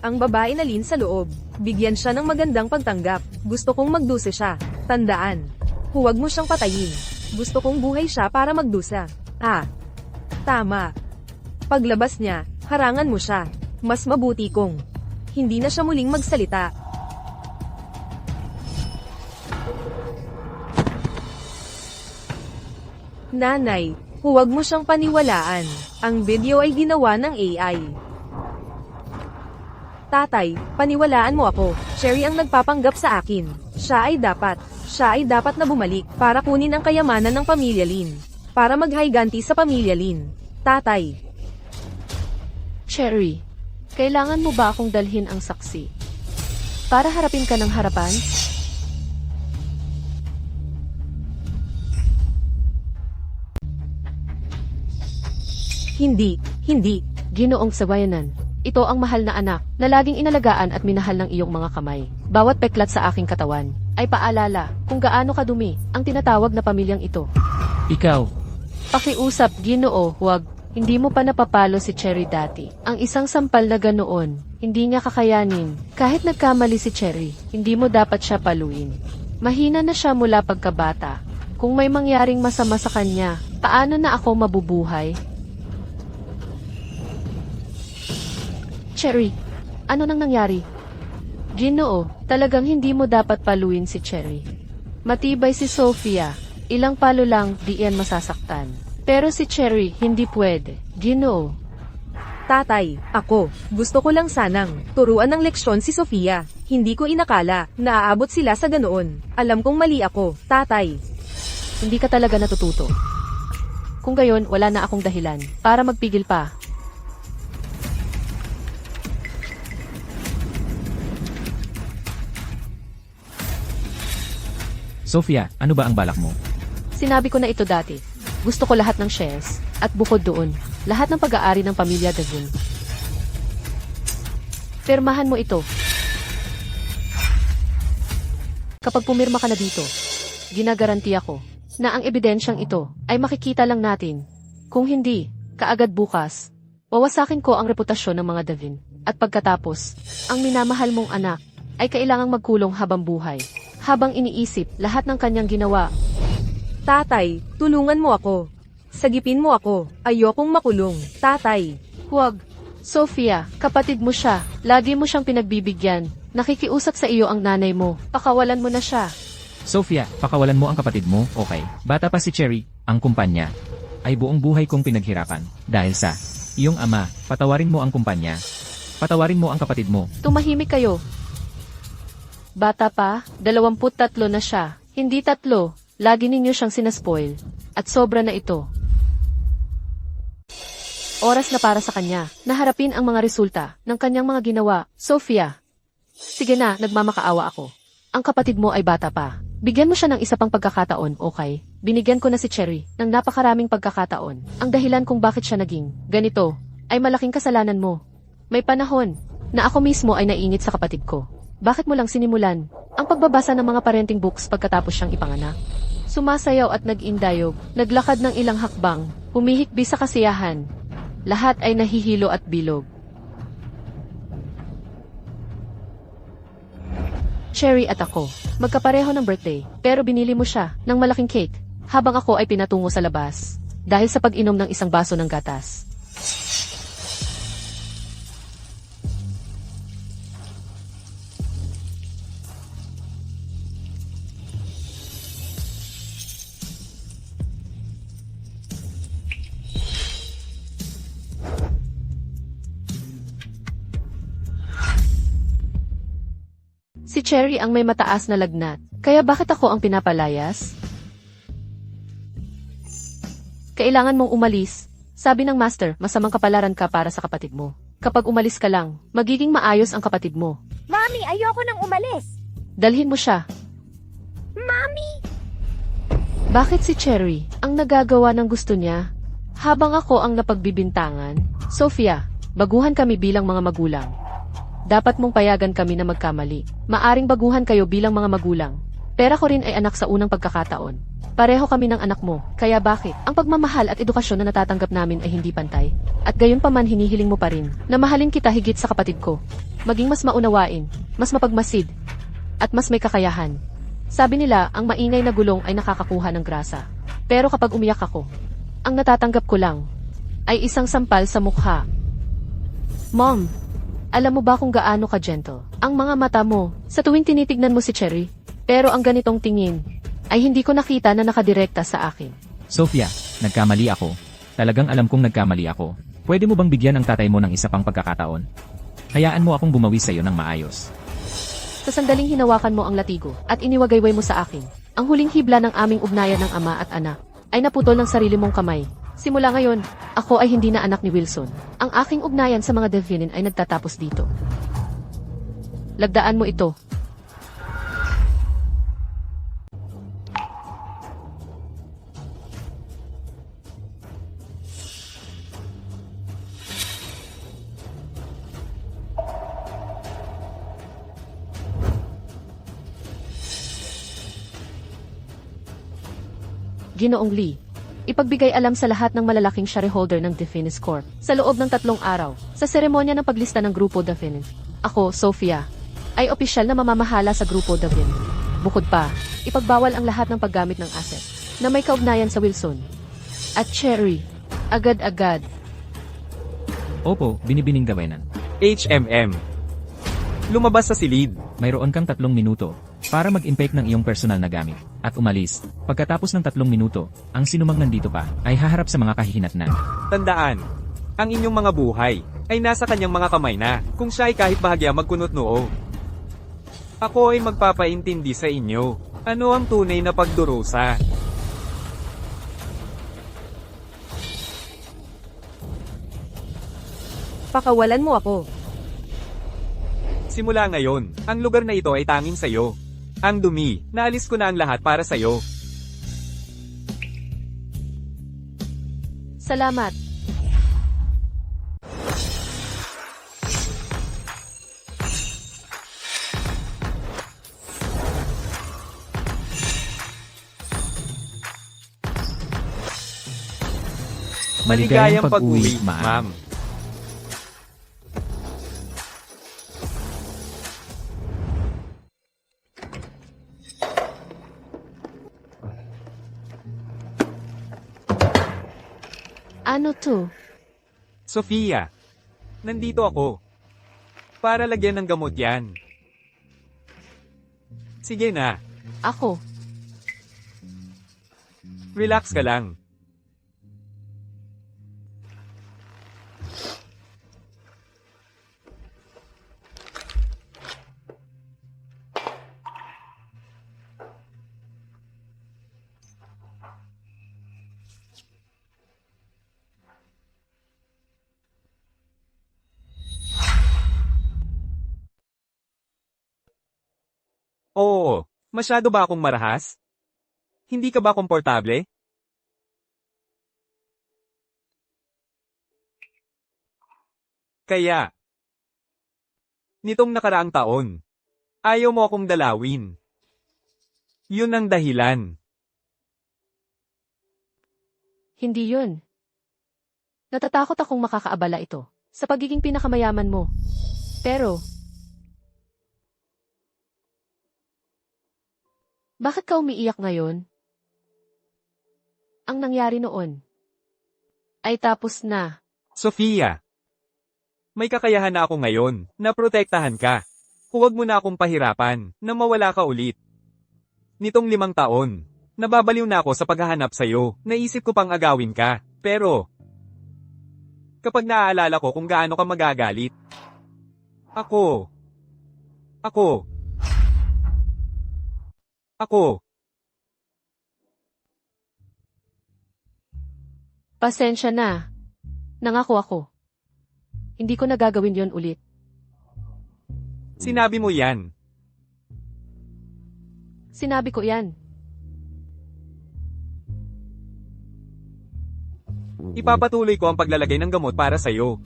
Ang babae na lin sa loob. Bigyan siya ng magandang pagtanggap. Gusto kong magdusa siya. Tandaan. Huwag mo siyang patayin. Gusto kong buhay siya para magdusa. Tama. Paglabas niya, harangan mo siya. Mas mabuti kung hindi na siya muling magsalita. Nanay, huwag mo siyang paniwalaan. Ang video ay ginawa ng AI. Tatay, paniwalaan mo ako. Cherry ang nagpapanggap sa akin. Siya ay dapat na bumalik para kunin ang kayamanan ng pamilya Lin. Para maghayganti sa pamilya Lin. Tatay. Cherry, kailangan mo ba akong dalhin ang saksi? Para harapin ka ng harapan? Hindi, hindi. Ginoong Sabayanan, ito ang mahal na anak na laging inalagaan at minahal ng iyong mga kamay. Bawat peklat sa aking katawan ay paalala kung gaano kadumi ang tinatawag na pamilyang ito. Ikaw, Pakiusap, Ginoo, huwag. Hindi mo pa napapalo si Cherry dati. Ang isang sampal na ganoon, hindi niya kakayanin. Kahit nagkamali si Cherry, hindi mo dapat siya paluin. Mahina na siya mula pagkabata. Kung may mangyaring masama sa kanya, paano na ako mabubuhay? Cherry, ano nang nangyari? Ginoo, talagang hindi mo dapat paluin si Cherry. Matibay si Sophia, ilang palo lang di yan masasaktan. Pero si Cherry, hindi pwede. Ginoo. Tatay, ako, gusto ko lang sanang turuan ng leksyon si Sofia. Hindi ko inakala na aabot sila sa ganoon. Alam kong mali ako, tatay. Hindi ka talaga natututo. Kung gayon, wala na akong dahilan para magpigil pa. Sophia, ano ba ang balak mo? Sinabi ko na ito dati. Gusto ko lahat ng shares, at bukod doon, lahat ng pag-aari ng pamilya Devon. Pirmahan mo ito. Kapag pumirma ka na dito, ginagaranti ako na ang ebidensyang ito ay makikita lang natin. Kung hindi, kaagad bukas, wawasakin ko ang reputasyon ng mga Devon. At pagkatapos, ang minamahal mong anak ay kailangang magkulong habang buhay, habang iniisip lahat ng kanyang ginawa. Tatay, tulungan mo ako. Sagipin mo ako. Ayokong makulong. Tatay. Huwag. Sophia, kapatid mo siya. Lagi mo siyang pinagbibigyan. Nakikiusap sa iyo ang nanay mo. Pakawalan mo na siya. Sophia, pakawalan mo ang kapatid mo, okay? Bata pa si Cherry, ang kumpanya, ay buong buhay kong pinaghirapan. Dahil sa iyong ama, patawarin mo ang kumpanya. Patawarin mo ang kapatid mo. Tumahimik kayo. Bata pa, 23 na siya. Hindi 3. Lagi ninyo siyang sinaspoil. At sobra na ito. Oras na para sa kanya na harapin ang mga resulta ng kanyang mga ginawa. Sophia. Sige na, nagmamakaawa ako. Ang kapatid mo ay bata pa. Bigyan mo siya ng isa pang pagkakataon, okay? Binigyan ko na si Cherry ng napakaraming pagkakataon. Ang dahilan kung bakit siya naging ganito ay malaking kasalanan mo. May panahon na ako mismo ay naingit sa kapatid ko. Bakit mo lang sinimulan ang pagbabasa ng mga parenting books pagkatapos siyang ipanganak? Sumasayaw at nag-indayog, naglakad ng ilang hakbang, humihikbi sa kasiyahan. Lahat ay nahihilo at bilog. Cherry at ako, magkapareho ng birthday, pero binili mo siya ng malaking cake, habang ako ay pinatungo sa labas, dahil sa pag-inom ng isang baso ng gatas. Si Cherry ang may mataas na lagnat, kaya bakit ako ang pinapalayas? Kailangan mong umalis. Sabi ng master, masamang kapalaran ka para sa kapatid mo. Kapag umalis ka lang, magiging maayos ang kapatid mo. Mami, ayoko nang umalis. Dalhin mo siya. Mami! Bakit si Cherry ang nagagawa ng gusto niya? Habang ako ang napagbibintangan, Sophia, baguhan kami bilang mga magulang. Dapat mong payagan kami na magkamali. Maaring baguhan kayo bilang mga magulang. Pero ako rin ay anak sa unang pagkakataon. Pareho kami ng anak mo, kaya bakit? Ang pagmamahal at edukasyon na natatanggap namin ay hindi pantay. At gayon pa man hinihiling mo pa rin, na mahalin kita higit sa kapatid ko. Maging mas maunawain, mas mapagmasid, at mas may kakayahan. Sabi nila, ang maingay na gulong ay nakakakuha ng grasa. Pero kapag umiyak ako, ang natatanggap ko lang, ay isang sampal sa mukha. Mom, alam mo ba kung gaano ka gentle ang mga mata mo sa tuwing tinitignan mo si Cherry? Pero ang ganitong tingin ay hindi ko nakita na nakadirekta sa akin. Sophia, nagkamali ako. Talagang alam kong nagkamali ako. Pwede mo bang bigyan ang tatay mo ng isa pang pagkakataon? Hayaan mo akong bumawi sa iyo ng maayos. Sa sandaling hinawakan mo ang latigo at iniwagayway mo sa akin, ang huling hibla ng aming ugnayan ng ama at anak ay naputol ng sarili mong kamay. Simula ngayon, ako ay hindi na anak ni Wilson. Ang aking ugnayan sa mga Delphinin ay nagtatapos dito. Lagdaan mo ito. Ginoong Lee, ipagbigay alam sa lahat ng malalaking shareholder ng Definis Corp. Sa loob ng 3 araw, sa seremonya ng paglista ng Grupo Definin, ako, Sophia, ay opisyal na mamamahala sa Grupo Definin. Bukod pa, ipagbawal ang lahat ng paggamit ng asset na may kaugnayan sa Wilson. At Cherry, agad-agad. Opo, binibining gawenan. HMM. Lumabas sa silid. Mayroon kang 3 minuto para mag-inspect ng iyong personal na gamit at umalis. Pagkatapos ng 3 minuto, ang sinumang nandito pa ay haharap sa mga kahihinatnan. Tandaan, ang inyong mga buhay ay nasa kanyang mga kamay na kung siya ay kahit bahagya magkunot noo. Ako ay magpapaintindi sa inyo. Ano ang tunay na pagdurusa? Pakawalan mo ako. Simula ngayon, ang lugar na ito ay tanging sayo. Ang dumi, naalis ko na ang lahat para sayo. Salamat. Maligayang pag-uwi, ma'am. Ano to? Sofia, nandito ako. Para lagyan ng gamot yan. Sige na, Ako. relax ka lang. Oo, masyado ba akong marahas? Hindi ka ba komportable? Kaya, nitong nakaraang taon, ayaw mo akong dalawin. Yun ang dahilan. Hindi yun. Natatakot akong makakaabala ito sa pagiging pinakamayaman mo. Pero, bakit ka umiiyak ngayon? Ang nangyari noon ay tapos na. Sofia, may kakayahan na ako ngayon na protektahan ka. Huwag mo na akong pahirapan na mawala ka ulit. Nitong 5 taon, nababaliw na ako sa paghahanap sa'yo. Naisip ko pang agawin ka, pero kapag naaalala ko kung gaano ka magagalit, ako, Pasensya na. Nangako ako. Hindi ko nagagawin yon ulit. sinabi mo yan. Sinabi ko yan. Ipapatuloy ko ang paglalagay ng gamot para sa'yo.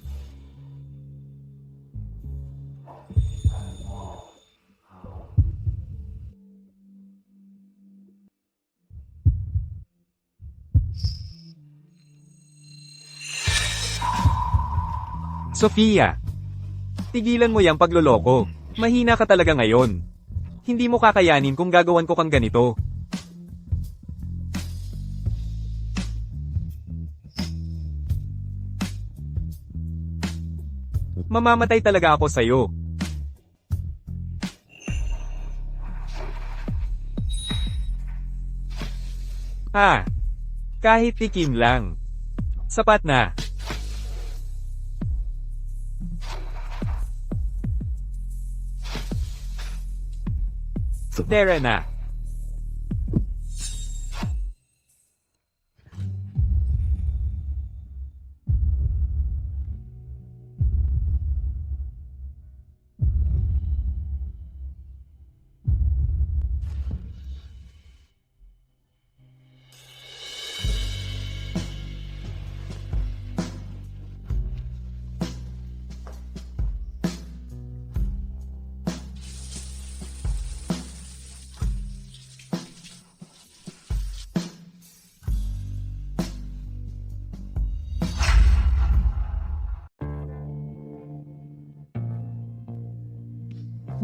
Sofia, tigilan mo yung pagloloko. Mahina ka talaga ngayon. Hindi mo kakayanin kung gagawan ko kang ganito. Mamamatay talaga ako sa'yo. Kahit tikim lang. Sapat na. Tara na.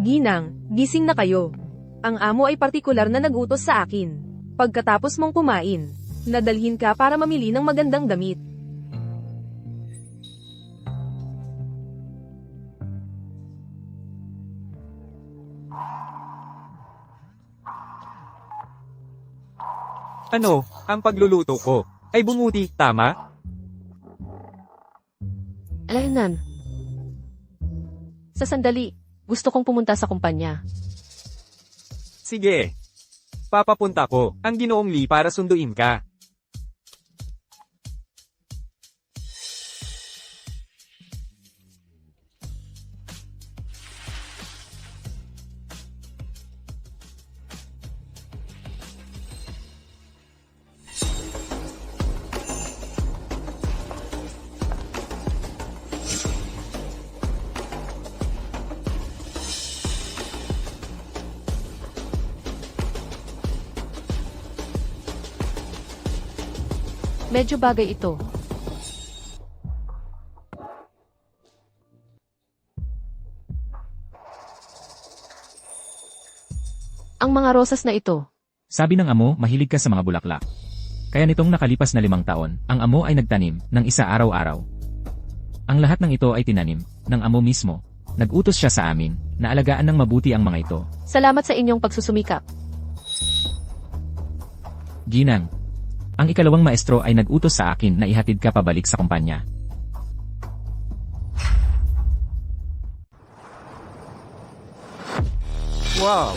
Ginang, gising na kayo. Ang amo ay partikular na nagutos sa akin. Pagkatapos mong kumain, nadalhin ka para mamili ng magandang damit. Ano, ang pagluluto ko ay bumuti, tama? Alaynan. Sa sandali, gusto kong pumunta sa kumpanya. Sige. Papapunta ko, ang Ginoong Lee para sunduin ka. Medyo bagay ito. Ang mga rosas na ito. Sabi ng amo, mahilig ka sa mga bulaklak. Kaya nitong nakalipas na 5 taon, ang amo ay nagtanim ng isa araw-araw. Ang lahat ng ito ay tinanim ng amo mismo. Nag-utos siya sa amin na alagaan ng mabuti ang mga ito. Salamat sa inyong pagsusumikap. Ginang, ang ikalawang maestro ay nag-utos sa akin na ihatid ka pabalik sa kumpanya. Wow!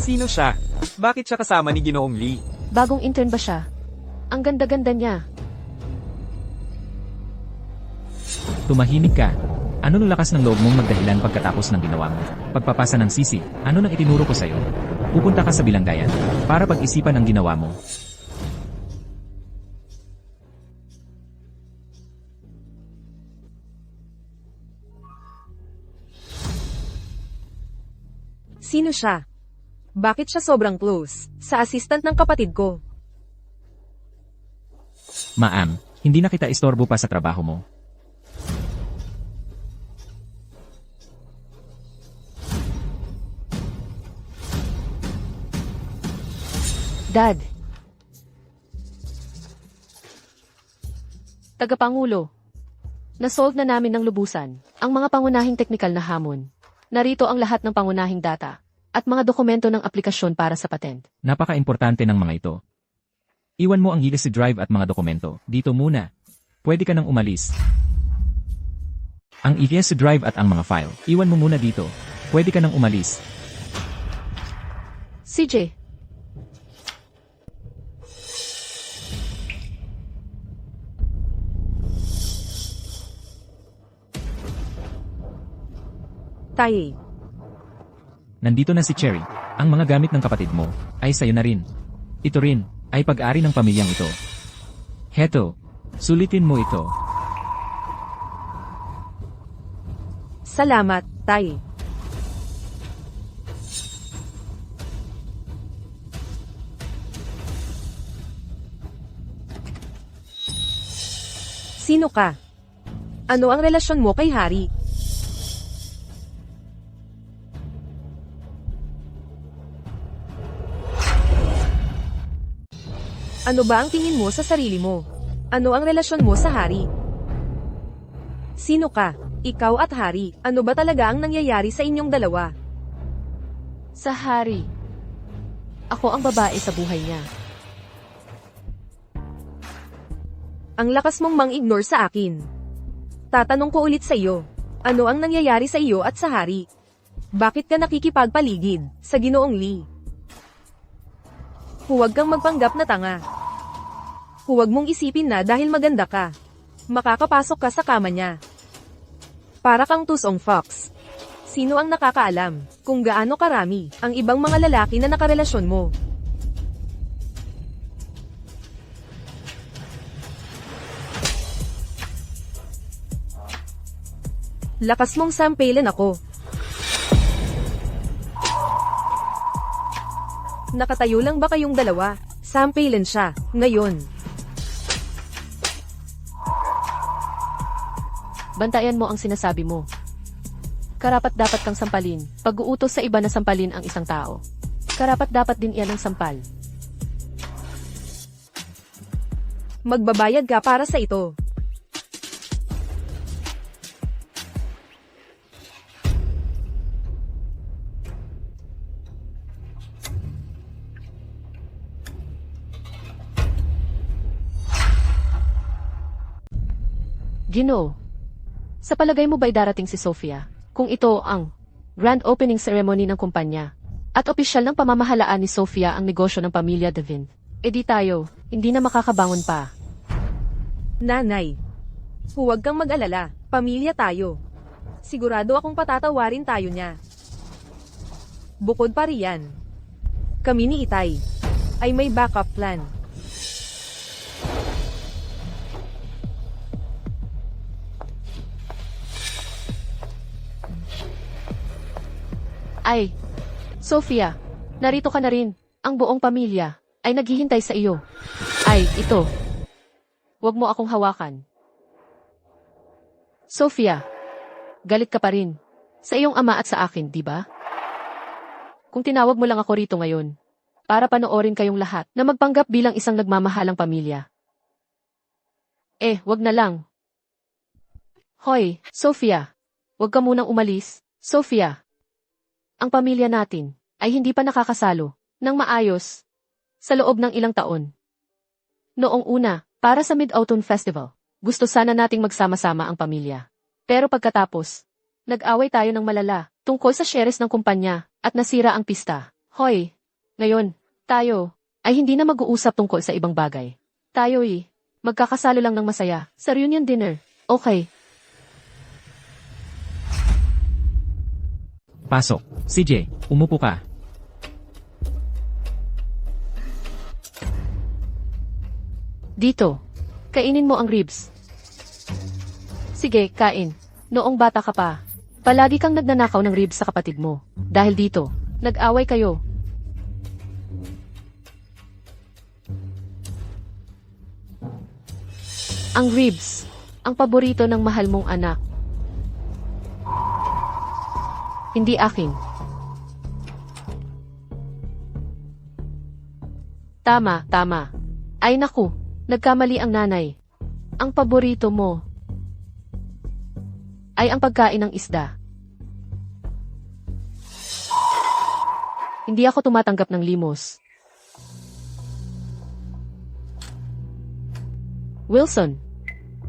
Sino siya? Bakit siya kasama ni Ginoong Lee? Bagong intern ba siya? Ang ganda-ganda niya. Tumahimik ka. Ano nung lakas ng loob mong magdahilan pagkatapos ng ginawa mo? Pagpapasa ng sisi, ano nang itinuro ko sa'yo? Pupunta ka sa bilanggayan para pag-isipan ang ginawa mo. Sino siya? Bakit siya sobrang close sa assistant ng kapatid ko? Ma'am, hindi na kita istorbo pa sa trabaho mo. Dad. Tagapangulo. Nasolve na namin ng lubusan ang mga pangunahing teknikal na hamon. Narito ang lahat ng pangunahing data at mga dokumento ng aplikasyon para sa patent. Napaka-importante ng mga ito. Iwan mo ang USD drive at mga dokumento. Dito muna. Pwede ka nang umalis. Ang USD drive at ang mga file. Iwan mo muna dito. Pwede ka nang umalis. CJ. Taye. Nandito na si Cherry. Ang mga gamit ng kapatid mo ay sayo na rin. Ito rin ay pag-ari ng pamilyang ito. Heto, sulitin mo ito. Salamat, Taye. Sino ka? Ano ang relasyon mo kay Hari? Ano ba ang tingin mo sa sarili mo? Ano ang relasyon mo sa Hari? Sino ka? Ikaw at Hari, ano ba talaga ang nangyayari sa inyong dalawa? Sa Hari. Ako ang babae sa buhay niya. Ang lakas mong mang-ignore sa akin. Tatanong ko ulit sa iyo. Ano ang nangyayari sa iyo at sa Hari? Bakit ka nakikipagpaligid sa Ginoong Lee? Huwag kang magpanggap na tanga. Huwag mong isipin na dahil maganda ka, makakapasok ka sa kama niya. Para kang tusong fox. Sino ang nakakaalam kung gaano karami ang ibang mga lalaki na nakarelasyon mo? Lakas mong sampailan ako. Nakatayo lang ba kayong dalawa? Sampailan siya, ngayon. Bantayan mo ang sinasabi mo. Karapat-dapat kang sampalin. Pag-uutos sa iba na sampalin ang isang tao. Karapat-dapat din iyan ang sampal. Magbabayad ka para sa ito. Ginoo. Sa palagay mo ba'y darating si Sofia? Kung ito ang grand opening ceremony ng kumpanya at opisyal ng pamamahalaan ni Sofia ang negosyo ng pamilya Devin, edi tayo, hindi na makakabangon pa. Nanay, huwag kang mag-alala, pamilya tayo. Sigurado akong patatawarin tayo niya. Bukod pa riyan, kami ni Itay ay may backup plan. Ay, Sofia, narito ka na rin. Ang buong pamilya ay naghihintay sa iyo. Ay, ito. Huwag mo akong hawakan. Sofia, galit ka pa rin. Sa iyong ama at sa akin, di ba? Kung tinawag mo lang ako rito ngayon, para panoorin kayong lahat na magpanggap bilang isang nagmamahalang pamilya. Wag na lang. Hoy, Sofia, huwag ka munang umalis. Sofia, ang pamilya natin ay hindi pa nakakasalo ng maayos sa loob ng ilang taon. Noong una, para sa Mid-Autumn Festival, gusto sana nating magsama-sama ang pamilya. Pero pagkatapos, nag-away tayo ng malala tungkol sa shares ng kumpanya at nasira ang pista. Hoy, ngayon, tayo ay hindi na mag-uusap tungkol sa ibang bagay. Tayo'y magkakasalo lang ng masaya sa reunion dinner. Okay. Pasok. CJ, umupo ka. Dito. Kainin mo ang ribs. Sige, kain. Noong bata ka pa, palagi kang nagnanakaw ng ribs sa kapatid mo. Dahil dito, nag-away kayo. Ang ribs, ang paborito ng mahal mong anak. Hindi akin. Tama, tama. Ay naku, nagkamali ang nanay. Ang paborito mo ay ang pagkain ng isda. Hindi ako tumatanggap ng limos. Wilson,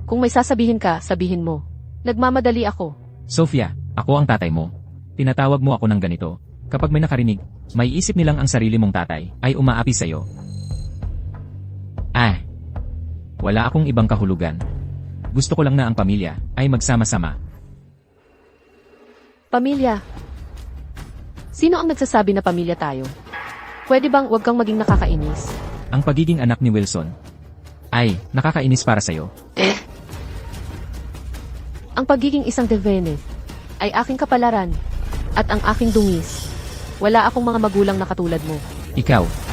kung may sasabihin ka, sabihin mo. Nagmamadali ako. Sofia, ako ang tatay mo. Tinatawag mo ako ng ganito. Kapag may nakarinig, may isip nilang ang sarili mong tatay ay umaapi sa'yo. Wala akong ibang kahulugan. Gusto ko lang na ang pamilya ay magsama-sama. Pamilya. Sino ang nagsasabi na pamilya tayo? Pwede bang wag kang maging nakakainis? Ang pagiging anak ni Wilson ay nakakainis para sa'yo. Ang pagiging isang Devene ay aking kapalaran at ang aking dungis. Wala akong mga magulang na katulad mo. Ikaw.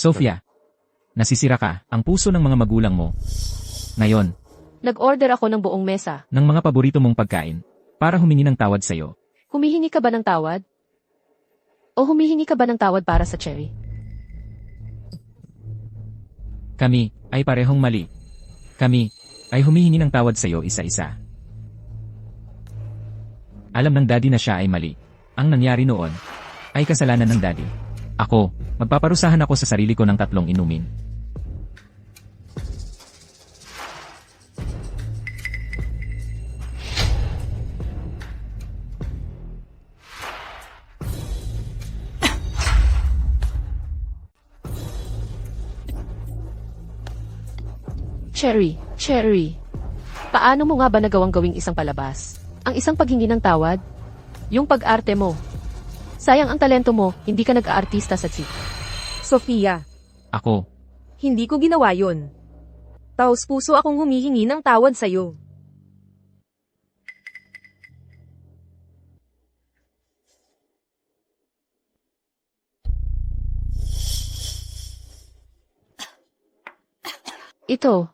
Sofia, nasisira ka ang puso ng mga magulang mo. Ngayon, Nag-order ako ng buong mesa. ng mga paborito mong pagkain para humingi ng tawad sa'yo. Humihingi ka ba ng tawad? O humihingi ka ba ng tawad para sa cherry? Kami ay parehong mali. Kami ay humihingi ng tawad sa'yo isa-isa. Alam ng daddy na siya ay mali. Ang nangyari noon ay kasalanan ng daddy. Ako, magpaparusahan ako sa sarili ko ng 3 inumin. Cherry. Paano mo nga ba nagawang gawing isang palabas? Ang isang paghingi ng tawad? Yung pag-arte mo. Sayang ang talento mo, hindi ka nag-aartista sa tsik. Sofia, Ako, hindi ko ginawa yun. Taos puso akong humihingi ng tawad sa'yo. Ito.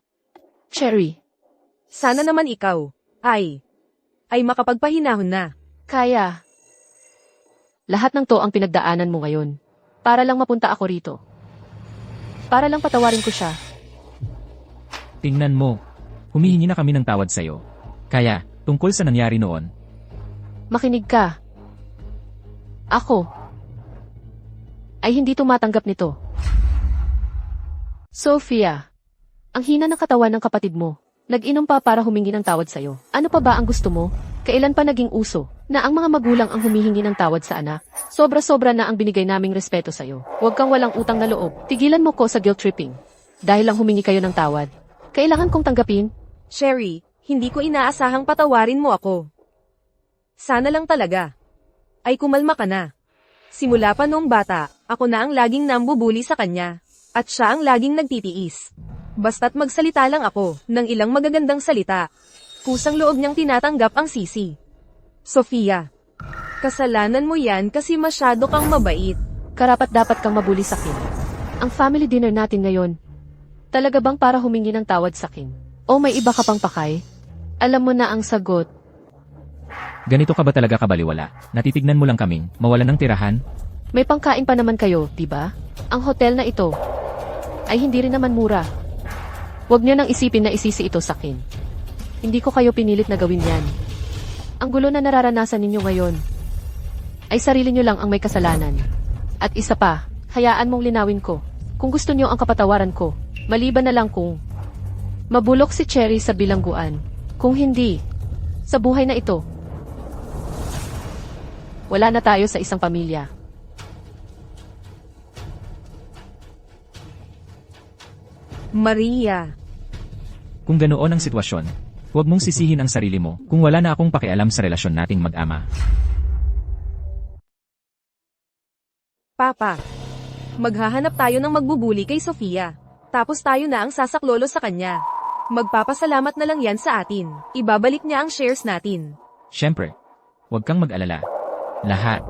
Cherry. Sana naman ikaw, ay makapagpahinahon na. Kaya. Lahat ng to ang pinagdaanan mo ngayon. Para lang mapunta ako rito. Para lang patawarin ko siya. Tingnan mo. Humihingi na kami ng tawad sa'yo. Kaya, tungkol sa nangyari noon, Makinig ka. Ako ay hindi tumatanggap nito. Sophia, ang hina ng katawan ng kapatid mo. Nag-inom pa para humingi ng tawad sa'yo. Ano pa ba ang gusto mo? Kailan pa naging uso na ang mga magulang ang humihingi ng tawad sa anak? Sobra-sobra na ang binigay naming respeto sa'yo. Huwag kang walang utang na loob. Tigilan mo ko sa guilt tripping. Dahil lang humingi kayo ng tawad. Kailangan kong tanggapin. Sherry, hindi ko inaasahang patawarin mo ako. Sana lang talaga. Ay kumalma ka na. Simula pa noong bata, ako na ang laging nambubuli sa kanya. At siya ang laging nagtitiis. Basta't magsalita lang ako ng ilang magagandang salita. Kusang loob niyang tinatanggap ang sisi. Sofia, kasalanan mo yan kasi masyado kang mabait. Karapat dapat kang mabuli sa akin. Ang family dinner natin ngayon. Talaga bang para humingi ng tawad sa akin? O may iba ka pang pakay? Alam mo na ang sagot. ganito ka ba talaga kabaliwala? Natitignan mo lang kaming mawalan ng tirahan? May pangkain pa naman kayo, di ba? Ang hotel na ito ay hindi rin naman mura. Huwag niyo nang isipin na isisi ito sa akin. Hindi ko kayo pinilit na gawin yan. Ang gulo na nararanasan ninyo ngayon ay sarili niyo lang ang may kasalanan. At isa pa, hayaan mong linawin ko. Kung gusto niyo ang kapatawaran ko, maliban na lang kung mabulok si Cherry sa bilangguan. Kung hindi, sa buhay na ito, wala na tayo sa isang pamilya. Maria, Kung ganoon ang sitwasyon, huwag mong sisihin ang sarili mo kung wala na akong pakialam sa relasyon nating mag-ama. Papa, maghahanap tayo ng magbubuli kay Sofia. Tapos tayo na ang sasaklolo sa kanya. Magpapasalamat na lang yan sa atin. Ibabalik niya ang shares natin. Siyempre, huwag kang mag-alala. Lahat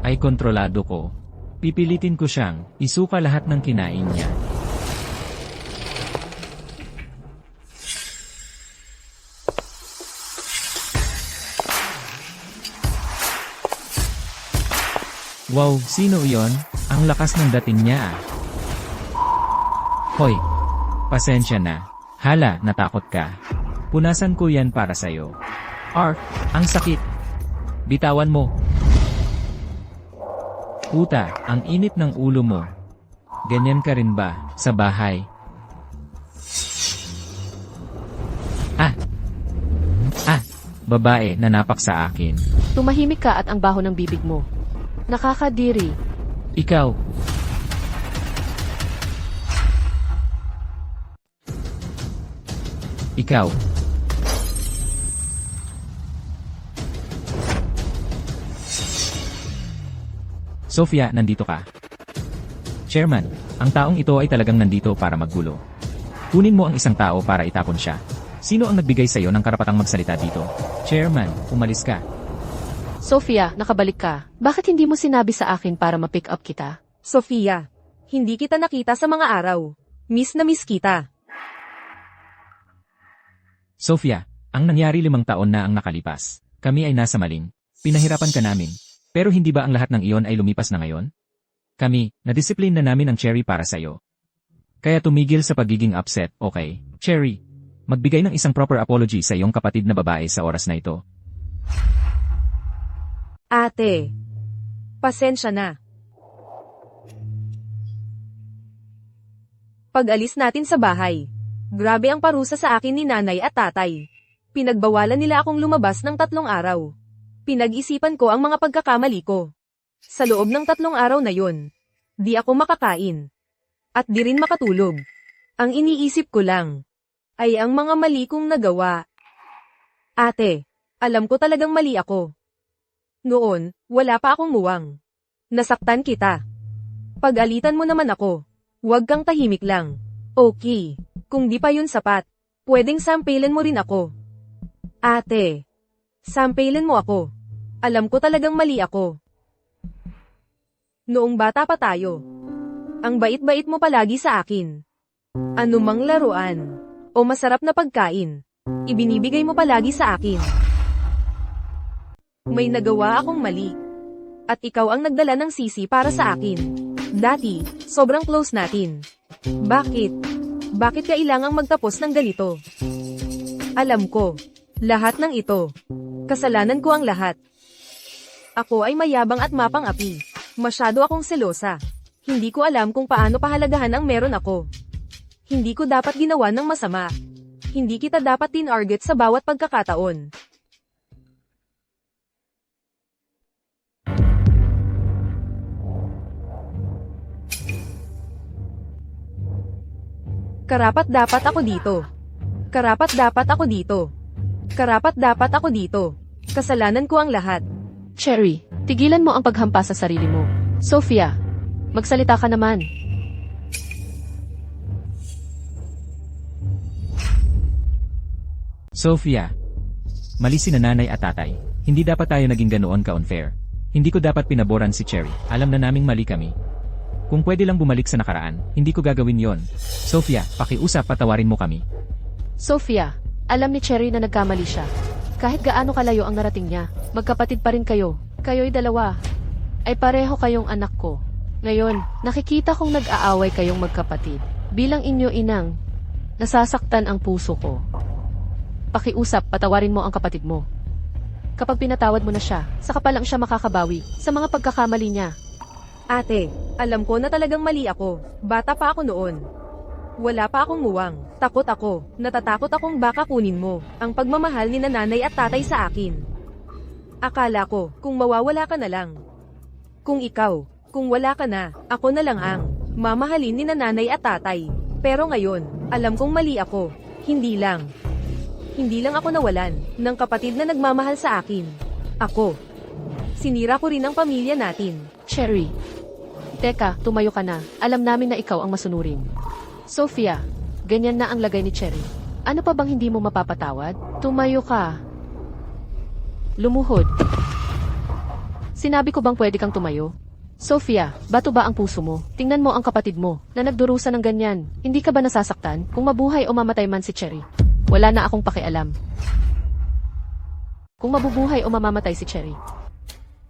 ay kontrolado ko. Pipilitin ko siyang isuka lahat ng kinain niya. Wow, sino iyon? Ang lakas ng dating niya ah. Hoy, pasensya na. Hala, natakot ka. Punasan ko yan para sa'yo. Ark, ang sakit. Bitawan mo. Puta, ang init ng ulo mo. Ganyan ka rin ba, sa bahay? Babae, nanapak sa akin. Tumahimik ka at ang baho ng bibig mo. Nakakadiri. Ikaw. Ikaw. Sofia, nandito ka. Chairman, ang taong ito ay talagang nandito para maggulo. Kunin mo ang isang tao para itapon siya. Sino ang nagbigay sa iyo ng karapatang magsalita dito? Chairman, umalis ka. Sophia, nakabalik ka. Bakit hindi mo sinabi sa akin para ma-pick up kita? Sofia, hindi kita nakita sa mga araw. Miss na miss kita. Sofia, ang nangyari 5 taon na ang nakalipas. Kami ay nasa maling. Pinahirapan ka namin. Pero hindi ba ang lahat ng iyon ay lumipas na ngayon? Kami, na-discipline na namin ang Cherry para sa'yo. Kaya tumigil sa pagiging upset, okay? Cherry, magbigay ng isang proper apology sa iyong kapatid na babae sa oras na ito. Ate, pasensya na. Pag-alis natin sa bahay, grabe ang parusa sa akin ni nanay at tatay. Pinagbawalan nila akong lumabas ng 3 araw. Pinag-isipan ko ang mga pagkakamali ko. Sa loob ng 3 araw na yun, di ako makakain. At di rin makatulog. Ang iniisip ko lang ay ang mga mali kong nagawa. Ate, alam ko talagang mali ako. Noon, wala pa akong muwang. Nasaktan kita. Pag-alitan mo naman ako. Huwag kang tahimik lang. Okay, kung di pa yun sapat, pwedeng sampailan mo rin ako. Ate, sampailan mo ako. Alam ko talagang mali ako. Noong bata pa tayo, ang bait-bait mo palagi sa akin. Anumang laruan o masarap na pagkain, ibinibigay mo palagi sa akin. May nagawa akong mali. At ikaw ang nagdala ng sisi para sa akin. Dati, sobrang close natin. Bakit? Bakit kailangang magtapos ng ganito? Alam ko, lahat ng ito. Kasalanan ko ang lahat. Ako ay mayabang at mapang-api. Masyado akong selosa. Hindi ko alam kung paano pahalagahan ang meron ako. Hindi ko dapat ginawa ng masama. Hindi kita dapat tinarget sa bawat pagkakataon. Karapat dapat ako dito. Karapat dapat ako dito. Karapat dapat ako dito. Kasalanan ko ang lahat. Cherry, tigilan mo ang paghampas sa sarili mo. Sophia, magsalita ka naman. Sophia, mali si nanay at tatay. Hindi dapat tayo naging ganoon ka-unfair. Hindi ko dapat pinaboran si Cherry. Alam na naming mali kami. Kung pwede lang bumalik sa nakaraan, hindi ko gagawin yon. Sophia, pakiusap, patawarin mo kami. Sophia, alam ni Cherry na nagkamali siya. Kahit gaano kalayo ang narating niya, magkapatid pa rin kayo. Kayo'y dalawa. Ay pareho kayong anak ko. Ngayon, nakikita kong nag-aaway kayong magkapatid. Bilang inyo inang, nasasaktan ang puso ko. Pakiusap, patawarin mo ang kapatid mo. Kapag pinatawad mo na siya, saka pa lang siya makakabawi sa mga pagkakamali niya. Ate, alam ko na talagang mali ako. Bata pa ako noon. Wala pa akong muwang. Takot ako. Natatakot akong baka kunin mo ang pagmamahal ni nanay at tatay sa akin. Akala ko, kung mawawala ka na lang. Kung wala ka na, ako na lang ang mamahalin ni nanay at tatay. Pero ngayon, alam kong mali ako. Hindi lang ako nawalan ng kapatid na nagmamahal sa akin. Ako. Sinira ko rin ang pamilya natin. Cherry. Teka, tumayo ka na. Alam namin na ikaw ang masunurin. Sophia, ganyan na ang lagay ni Cherry. Ano pa bang hindi mo mapapatawad? Tumayo ka. Lumuhod. Sinabi ko bang pwede kang tumayo? Sophia, bato ba ang puso mo? Tingnan mo ang kapatid mo, na nagdurusa ng ganyan. Hindi ka ba nasasaktan kung mabuhay o mamatay man si Cherry? Wala na akong pakialam. Kung mabubuhay o mamamatay si Cherry.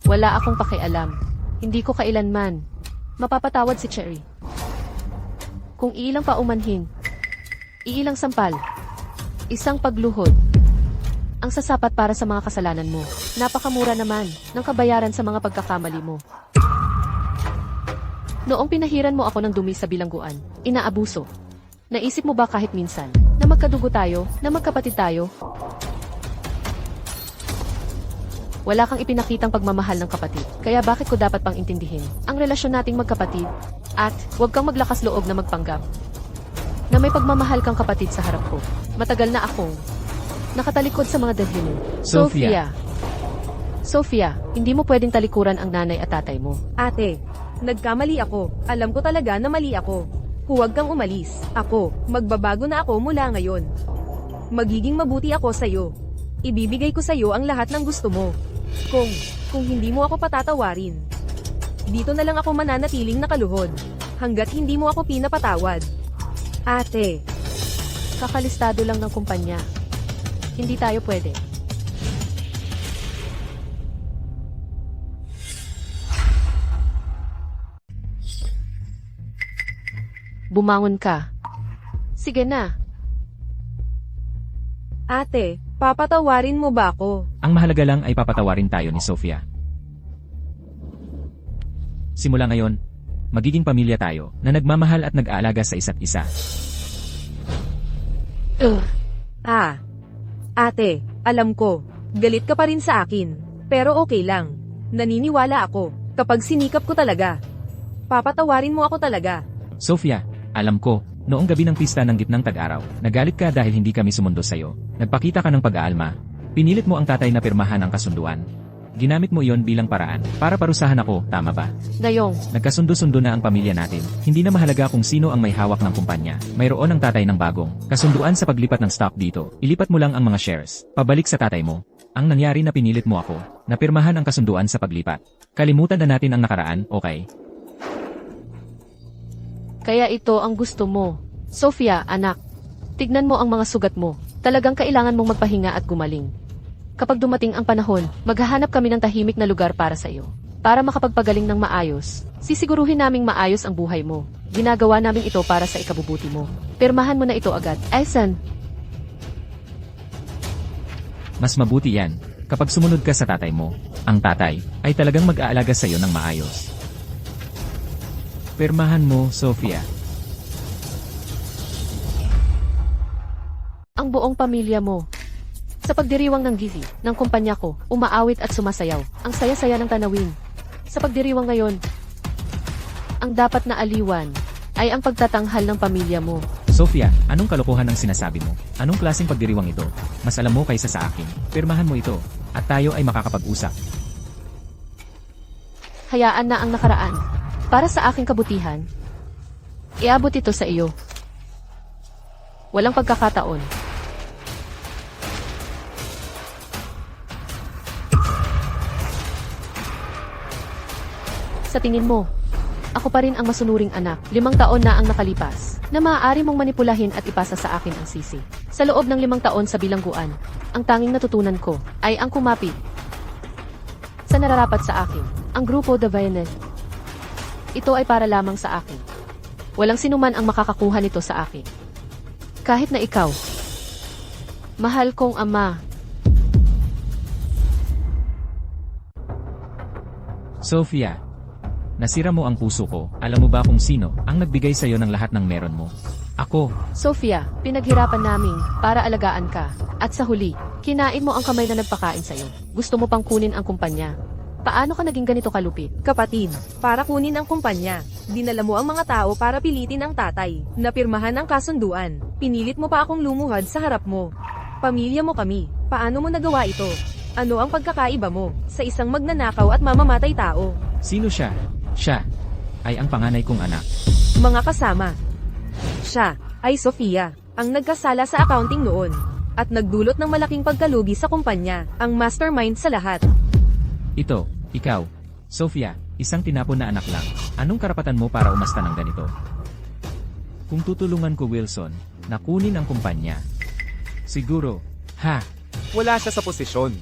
Wala akong pakialam. Hindi ko kailanman mapapatawad si Cherry. Kung ilang paumanhin, iilang sampal, isang pagluhod, ang sasapat para sa mga kasalanan mo. Napakamura naman ng kabayaran sa mga pagkakamali mo. Noong pinahiran mo ako ng dumi sa bilangguan, inaabuso. Naisip mo ba kahit minsan na magkadugo tayo, na magkapatid tayo? Wala kang ipinakitang pagmamahal ng kapatid, kaya bakit ko dapat pang intindihin ang relasyon nating magkapatid? At huwag kang maglakas loob na magpanggap na may pagmamahal kang kapatid sa harap ko. Matagal na akong nakatalikod sa mga dalhin mo. Sophia. Sophia, hindi mo pwedeng talikuran ang nanay at tatay mo. Ate, nagkamali ako. Alam ko talaga na mali ako. Huwag kang umalis. Ako, magbabago na ako mula ngayon. Magiging mabuti ako sa'yo. Ibibigay ko sa'yo ang lahat ng gusto mo. Kung hindi mo ako patatawarin. Dito na lang ako mananatiling nakaluhod. Hanggat hindi mo ako pinapatawad. Ate, Kakalistado lang ng kumpanya. Hindi tayo pwede. Bumangon ka. Sige na. ate, papatawarin mo ba ako? Ang mahalaga lang ay papatawarin tayo ni Sophia. Simula ngayon, magiging pamilya tayo na nagmamahal at nag-aalaga sa isa't isa. Ate, alam ko, galit ka pa rin sa akin. Pero okay lang. Naniniwala ako, kapag sinikap ko talaga. Papatawarin mo ako talaga. Sophia, alam ko, noong gabi ng pista ng gitnang tag-araw, nagalit ka dahil hindi kami sumundo sa'yo. Nagpakita ka ng pag-aalma. Pinilit mo ang tatay na pirmahan ang kasunduan. Ginamit mo iyon bilang paraan para parusahan ako, tama ba? Dayong, Nagkasundo-sundo na ang pamilya natin. Hindi na mahalaga kung sino ang may hawak ng kumpanya. Mayroon ang tatay ng bagong kasunduan sa paglipat ng stock dito. Ilipat mo lang ang mga shares. Pabalik sa tatay mo. Ang nangyari na pinilit mo ako, na pirmahan ang kasunduan sa paglipat. Kalimutan na natin ang nakaraan, okay? kaya ito ang gusto mo. Sofia, anak. Tignan mo ang mga sugat mo. Talagang kailangan mong magpahinga at gumaling. Kapag dumating ang panahon, maghahanap kami ng tahimik na lugar para sa iyo. Para makapagpagaling ng maayos, sisiguruhin naming maayos ang buhay mo. Ginagawa namin ito para sa ikabubuti mo. Pirmahan mo na ito agad. Aisan, Mas mabuti yan, kapag sumunod ka sa tatay mo. Ang tatay, ay talagang mag-aalaga sa'yo ng maayos. Pirmahan mo, Sofia. ang buong pamilya mo. Sa pagdiriwang ng gizi, ng kumpanya ko, umaawit at sumasayaw. Ang saya-saya ng tanawin. Sa pagdiriwang ngayon, ang dapat na aliwan ay ang pagtatanghal ng pamilya mo. Sofia, anong kalokohan ang sinasabi mo? Anong klaseng pagdiriwang ito? Mas alam mo kaysa sa akin. Pirmahan mo ito, at tayo ay makakapag-usap. Hayaan na ang nakaraan. Para sa aking kabutihan, iabot ito sa iyo. Walang pagkakataon. Sa tingin mo, ako pa rin ang masunuring anak, 5 taon na ang nakalipas, na maaari mong manipulahin at ipasa sa akin ang sisi. Sa loob ng 5 taon sa bilangguan, ang tanging natutunan ko ay ang kumapit sa nararapat sa akin, ang Grupo de Violet. Ito ay para lamang sa akin. Walang sinuman ang makakakuha nito sa akin. Kahit na ikaw, mahal kong ama. Sofia, nasira mo ang puso ko. Alam mo ba kung sino ang nagbigay sa'yo ng lahat ng meron mo? Ako. Sofia, pinaghirapan namin para alagaan ka. At sa huli, kinain mo ang kamay na nagpakain sa'yo. Gusto mo pang kunin ang kumpanya. Paano ka naging ganito kalupit? Kapatid, para kunin ang kumpanya, dinala mo ang mga tao para pilitin ang tatay. Napirmahan ang kasunduan. Pinilit mo pa akong lumuhad sa harap mo. Pamilya mo kami. Paano mo nagawa ito? Ano ang pagkakaiba mo sa isang magnanakaw at mamamatay tao? Sino siya? Siya ay ang panganay kong anak. Mga kasama. Siya ay Sofia, ang nagkasala sa accounting noon, at nagdulot ng malaking pagkalugi sa kumpanya, ang mastermind sa lahat. Ito, ikaw, Sofia, isang tinapon na anak lang. Anong karapatan mo para umasta ng ganito? Kung tutulungan ko Wilson, na kunin ang kumpanya. Siguro, Wala siya sa posisyon.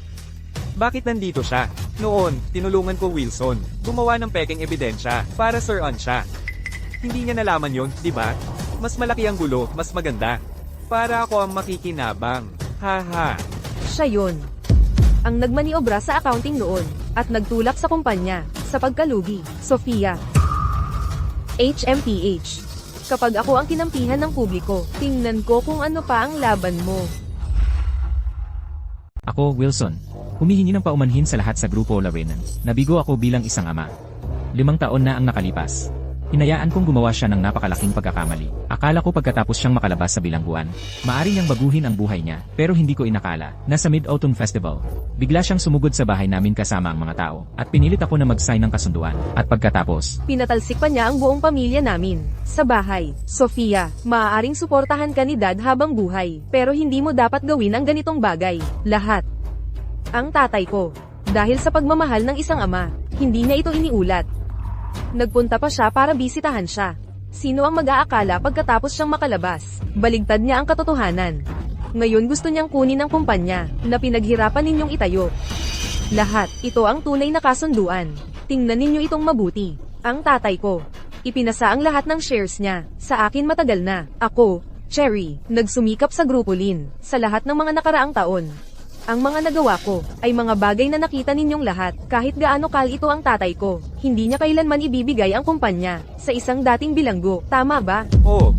Bakit nandito siya? Noon, tinulungan ko Wilson. Gumawa ng peking ebidensya para sir-on siya. Hindi niya nalaman yon, di ba? Mas malaki ang gulo, mas maganda. Para ako ang makikinabang. Haha. Siya yon. Ang nagmaniobra sa accounting noon, at nagtulak sa kumpanya, sa pagkalugi. Sofia. HMPH. Kapag ako ang kinampihan ng publiko, tingnan ko kung ano pa ang laban mo. ako, Wilson, humihingi ng paumanhin sa lahat sa Grupo Larenan. Nabigo ako bilang isang ama. 5 taon na ang nakalipas. Hinayaan kong gumawa siya ng napakalaking pagkakamali. Akala ko pagkatapos siyang makalabas sa bilangguan, maaari niyang baguhin ang buhay niya, pero hindi ko inakala na sa Mid-Autumn Festival, bigla siyang sumugod sa bahay namin kasama ang mga tao, at pinilit ako na mag-sign ng kasunduan. At pagkatapos, Pinatalsik pa niya ang buong pamilya namin. Sa bahay, Sofia, maaaring suportahan ka ni Dad habang buhay, pero hindi mo dapat gawin ang ganitong bagay. Lahat. Ang tatay ko. Dahil sa pagmamahal ng isang ama, hindi niya ito iniulat. Nagpunta pa siya para bisitahan siya. Sino ang mag-aakala pagkatapos siyang makalabas? Baligtad niya ang katotohanan. Ngayon gusto niyang kunin ang kumpanya na pinaghirapan ninyong itayo. Lahat, ito ang tunay na kasunduan. Tingnan ninyo itong mabuti. Ang tatay ko, ipinasa ang lahat ng shares niya. Sa akin matagal na. Ako, Cherry, nagsumikap sa Grupo Lin sa lahat ng mga nakaraang taon. Ang mga nagawa ko ay mga bagay na nakita ninyong lahat. Kahit gaano kal ito ang tatay ko, hindi niya kailanman ibibigay ang kumpanya sa isang dating bilanggo. Tama ba? Oo.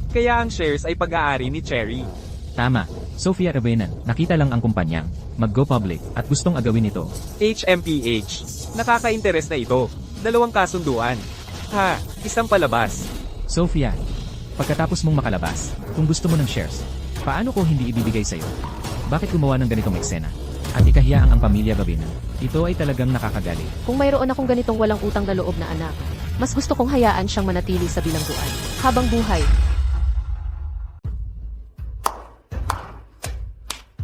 Kaya ang shares ay pag-aari ni Cherry. tama, Sofia Ravenan, nakita lang ang kumpanyang mag-go public at gustong agawin ito. HMPH. Nakaka-interes na ito. 2 kasunduan. Isang palabas. Sofia, pagkatapos mong makalabas, kung gusto mo ng shares, paano ko hindi ibibigay sa'yo? Bakit gumawa ng ganitong eksena? At ikahiyaang ang pamilya Ravenan. Ito ay talagang nakakagali. kung mayroon akong ganitong walang utang na loob na anak, mas gusto kong hayaan siyang manatili sa bilangguan habang buhay.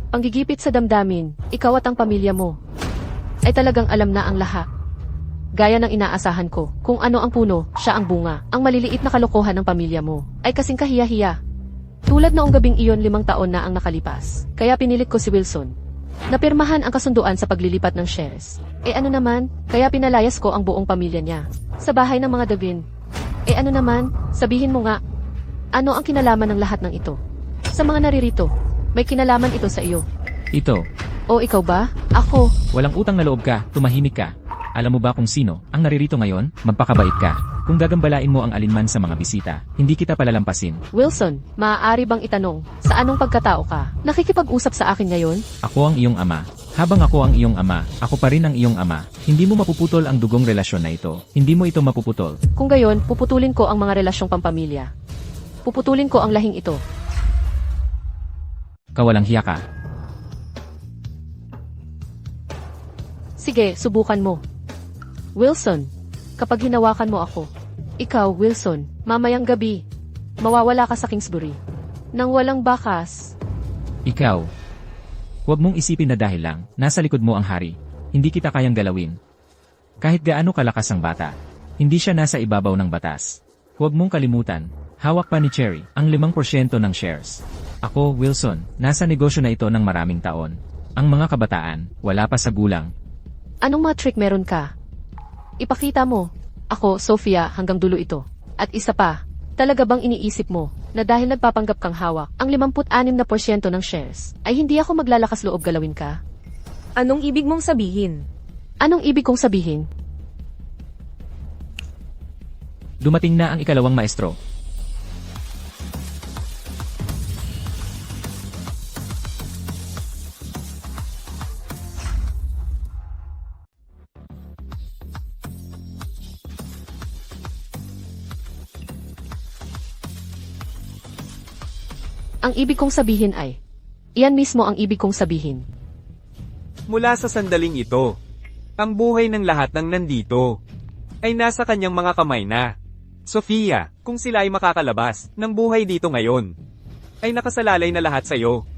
Panggigipit sa damdamin, ikaw at ang pamilya mo, ay talagang alam na ang lahat. gaya ng inaasahan ko. Kung ano ang puno, siya ang bunga. Ang maliliit na kalokohan ng pamilya mo ay kasing kahiya-hiya. Tulad noong gabing iyon 5 taon na ang nakalipas. Kaya pinilit ko si Wilson. Napirmahan ang kasunduan sa paglilipat ng shares. Ano naman, kaya pinalayas ko ang buong pamilya niya. Sa bahay ng mga Davin. Ano naman, sabihin mo nga. Ano ang kinalaman ng lahat ng ito? Sa mga naririto, may kinalaman ito sa iyo. Ito, O ikaw ba? Ako. walang utang na loob ka, tumahimik ka. Alam mo ba kung sino ang naririto ngayon? Magpakabait ka. Kung gagambalain mo ang alinman sa mga bisita, hindi kita palalampasin. Wilson, maaari bang itanong, sa anong pagkatao ka? Nakikipag-usap sa akin ngayon? Ako ang iyong ama. Habang ako ang iyong ama, ako pa rin ang iyong ama. Hindi mo mapuputol ang dugong relasyon na ito. Hindi mo ito mapuputol. Kung gayon, puputulin ko ang mga relasyong pampamilya. Puputulin ko ang lahing ito. Kawalang hiya ka. Sige, subukan mo. Wilson, kapag hinawakan mo ako, ikaw, Wilson, mamayang gabi, mawawala ka sa Kingsbury. Nang walang bakas. Ikaw. Huwag mong isipin na dahil lang, nasa likod mo ang hari. Hindi kita kayang galawin. Kahit gaano kalakas ang bata, hindi siya nasa ibabaw ng batas. Huwag mong kalimutan, hawak pa ni Cherry ang 5% ng shares. Ako, Wilson, nasa negosyo na ito ng maraming taon. Ang mga kabataan, wala pa sa gulang. Anong mga trick meron ka? Ipakita mo. Ako, Sophia, hanggang dulo ito. At isa pa, talaga bang iniisip mo na dahil nagpapanggap kang hawak ang 56% ng shares, ay hindi ako maglalakas loob galawin ka? Anong ibig mong sabihin? Anong ibig kong sabihin? Dumating na ang ikalawang maestro. Ang ibig kong sabihin ay, iyan mismo ang ibig kong sabihin. Mula sa sandaling ito, ang buhay ng lahat ng nandito ay nasa kanyang mga kamay na. Sofia, kung sila ay makakalabas ng buhay dito ngayon, ay nakasalalay na lahat sa iyo.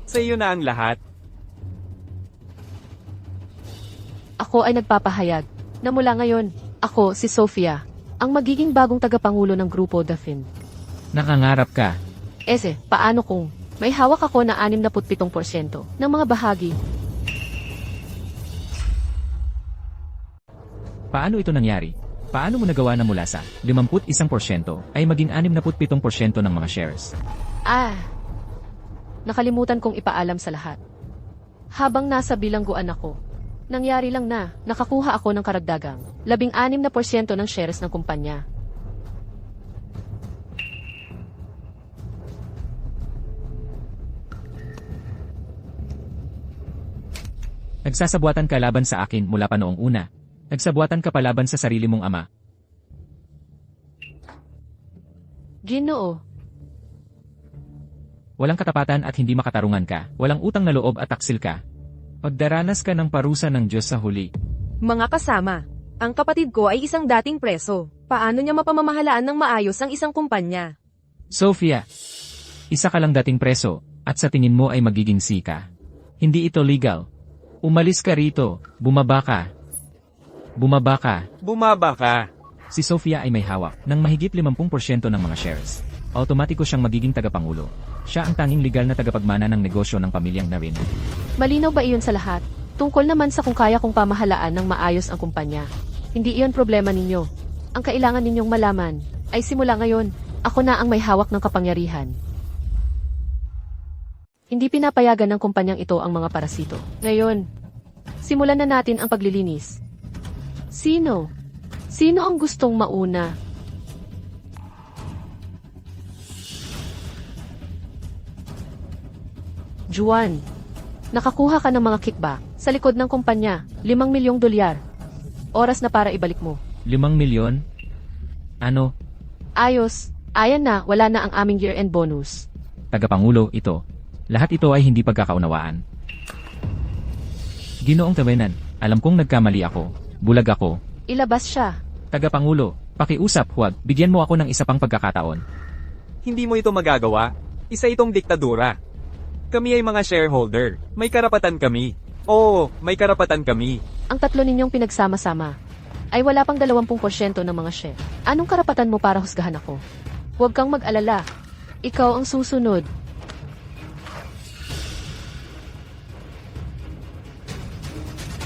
Sa iyo na ang lahat. Ako ay nagpapahayag na mula ngayon, ako, si Sophia, ang magiging bagong tagapangulo ng Grupo Davin. Nakangarap ka. Paano kung may hawak ako na 67% ng mga bahagi? Paano ito nangyari? Paano mo nagawa na mula sa 51% ay maging 67% ng mga shares? Nakalimutan kong ipaalam sa lahat. Habang nasa bilangguan ako, nangyari lang na nakakuha ako ng karagdagang 16% ng shares ng kumpanya. Nagsasabuatan ka laban sa akin mula pa noong una. Nagsabuatan ka pa laban sa sarili mong ama. Ginoo, Walang katapatan at hindi makatarungan ka. Walang utang na loob at taksil ka. Pagdaranas ka ng parusa ng Diyos sa huli. Mga kasama, ang kapatid ko ay isang dating preso. Paano niya mapamamahalaan ng maayos ang isang kumpanya? Sophia, isa ka lang dating preso, at sa tingin mo ay magiging sika. Hindi ito legal. Umalis ka rito, bumaba ka. Bumaba ka. Bumaba ka. Si Sophia ay may hawak ng mahigit 50% ng mga shares. Automatiko siyang magiging tagapangulo. Siya ang tanging legal na tagapagmana ng negosyo ng pamilyang Navin. malinaw ba iyon sa lahat? Tungkol naman sa kung kaya kong pamahalaan ng maayos ang kumpanya. Hindi iyon problema ninyo. Ang kailangan ninyong malaman ay simula ngayon, ako na ang may hawak ng kapangyarihan. Hindi pinapayagan ng kumpanyang ito ang mga parasito. Ngayon, simulan na natin ang paglilinis. Sino? Sino ang gustong mauna? Juan, nakakuha ka ng mga kickback sa likod ng kumpanya, 5 milyong dolyar. Oras na para ibalik mo. 5 milyon? Ano? Ayos. Ayan na, wala na ang aming year-end bonus. Tagapangulo, ito. Lahat ito ay hindi pagkakaunawaan. Ginoong Tawenan, alam kong nagkamali ako. Bulag ako. Ilabas siya. Tagapangulo, pakiusap, huwag. Bigyan mo ako ng isa pang pagkakataon. Hindi mo ito magagawa. Isa itong diktadura. Kami ay mga shareholder. May karapatan kami. Oo, may karapatan kami. Ang tatlo ninyong pinagsama-sama ay wala pang 20% ng mga share. Anong karapatan mo para husgahan ako? Huwag kang mag-alala. Ikaw ang susunod.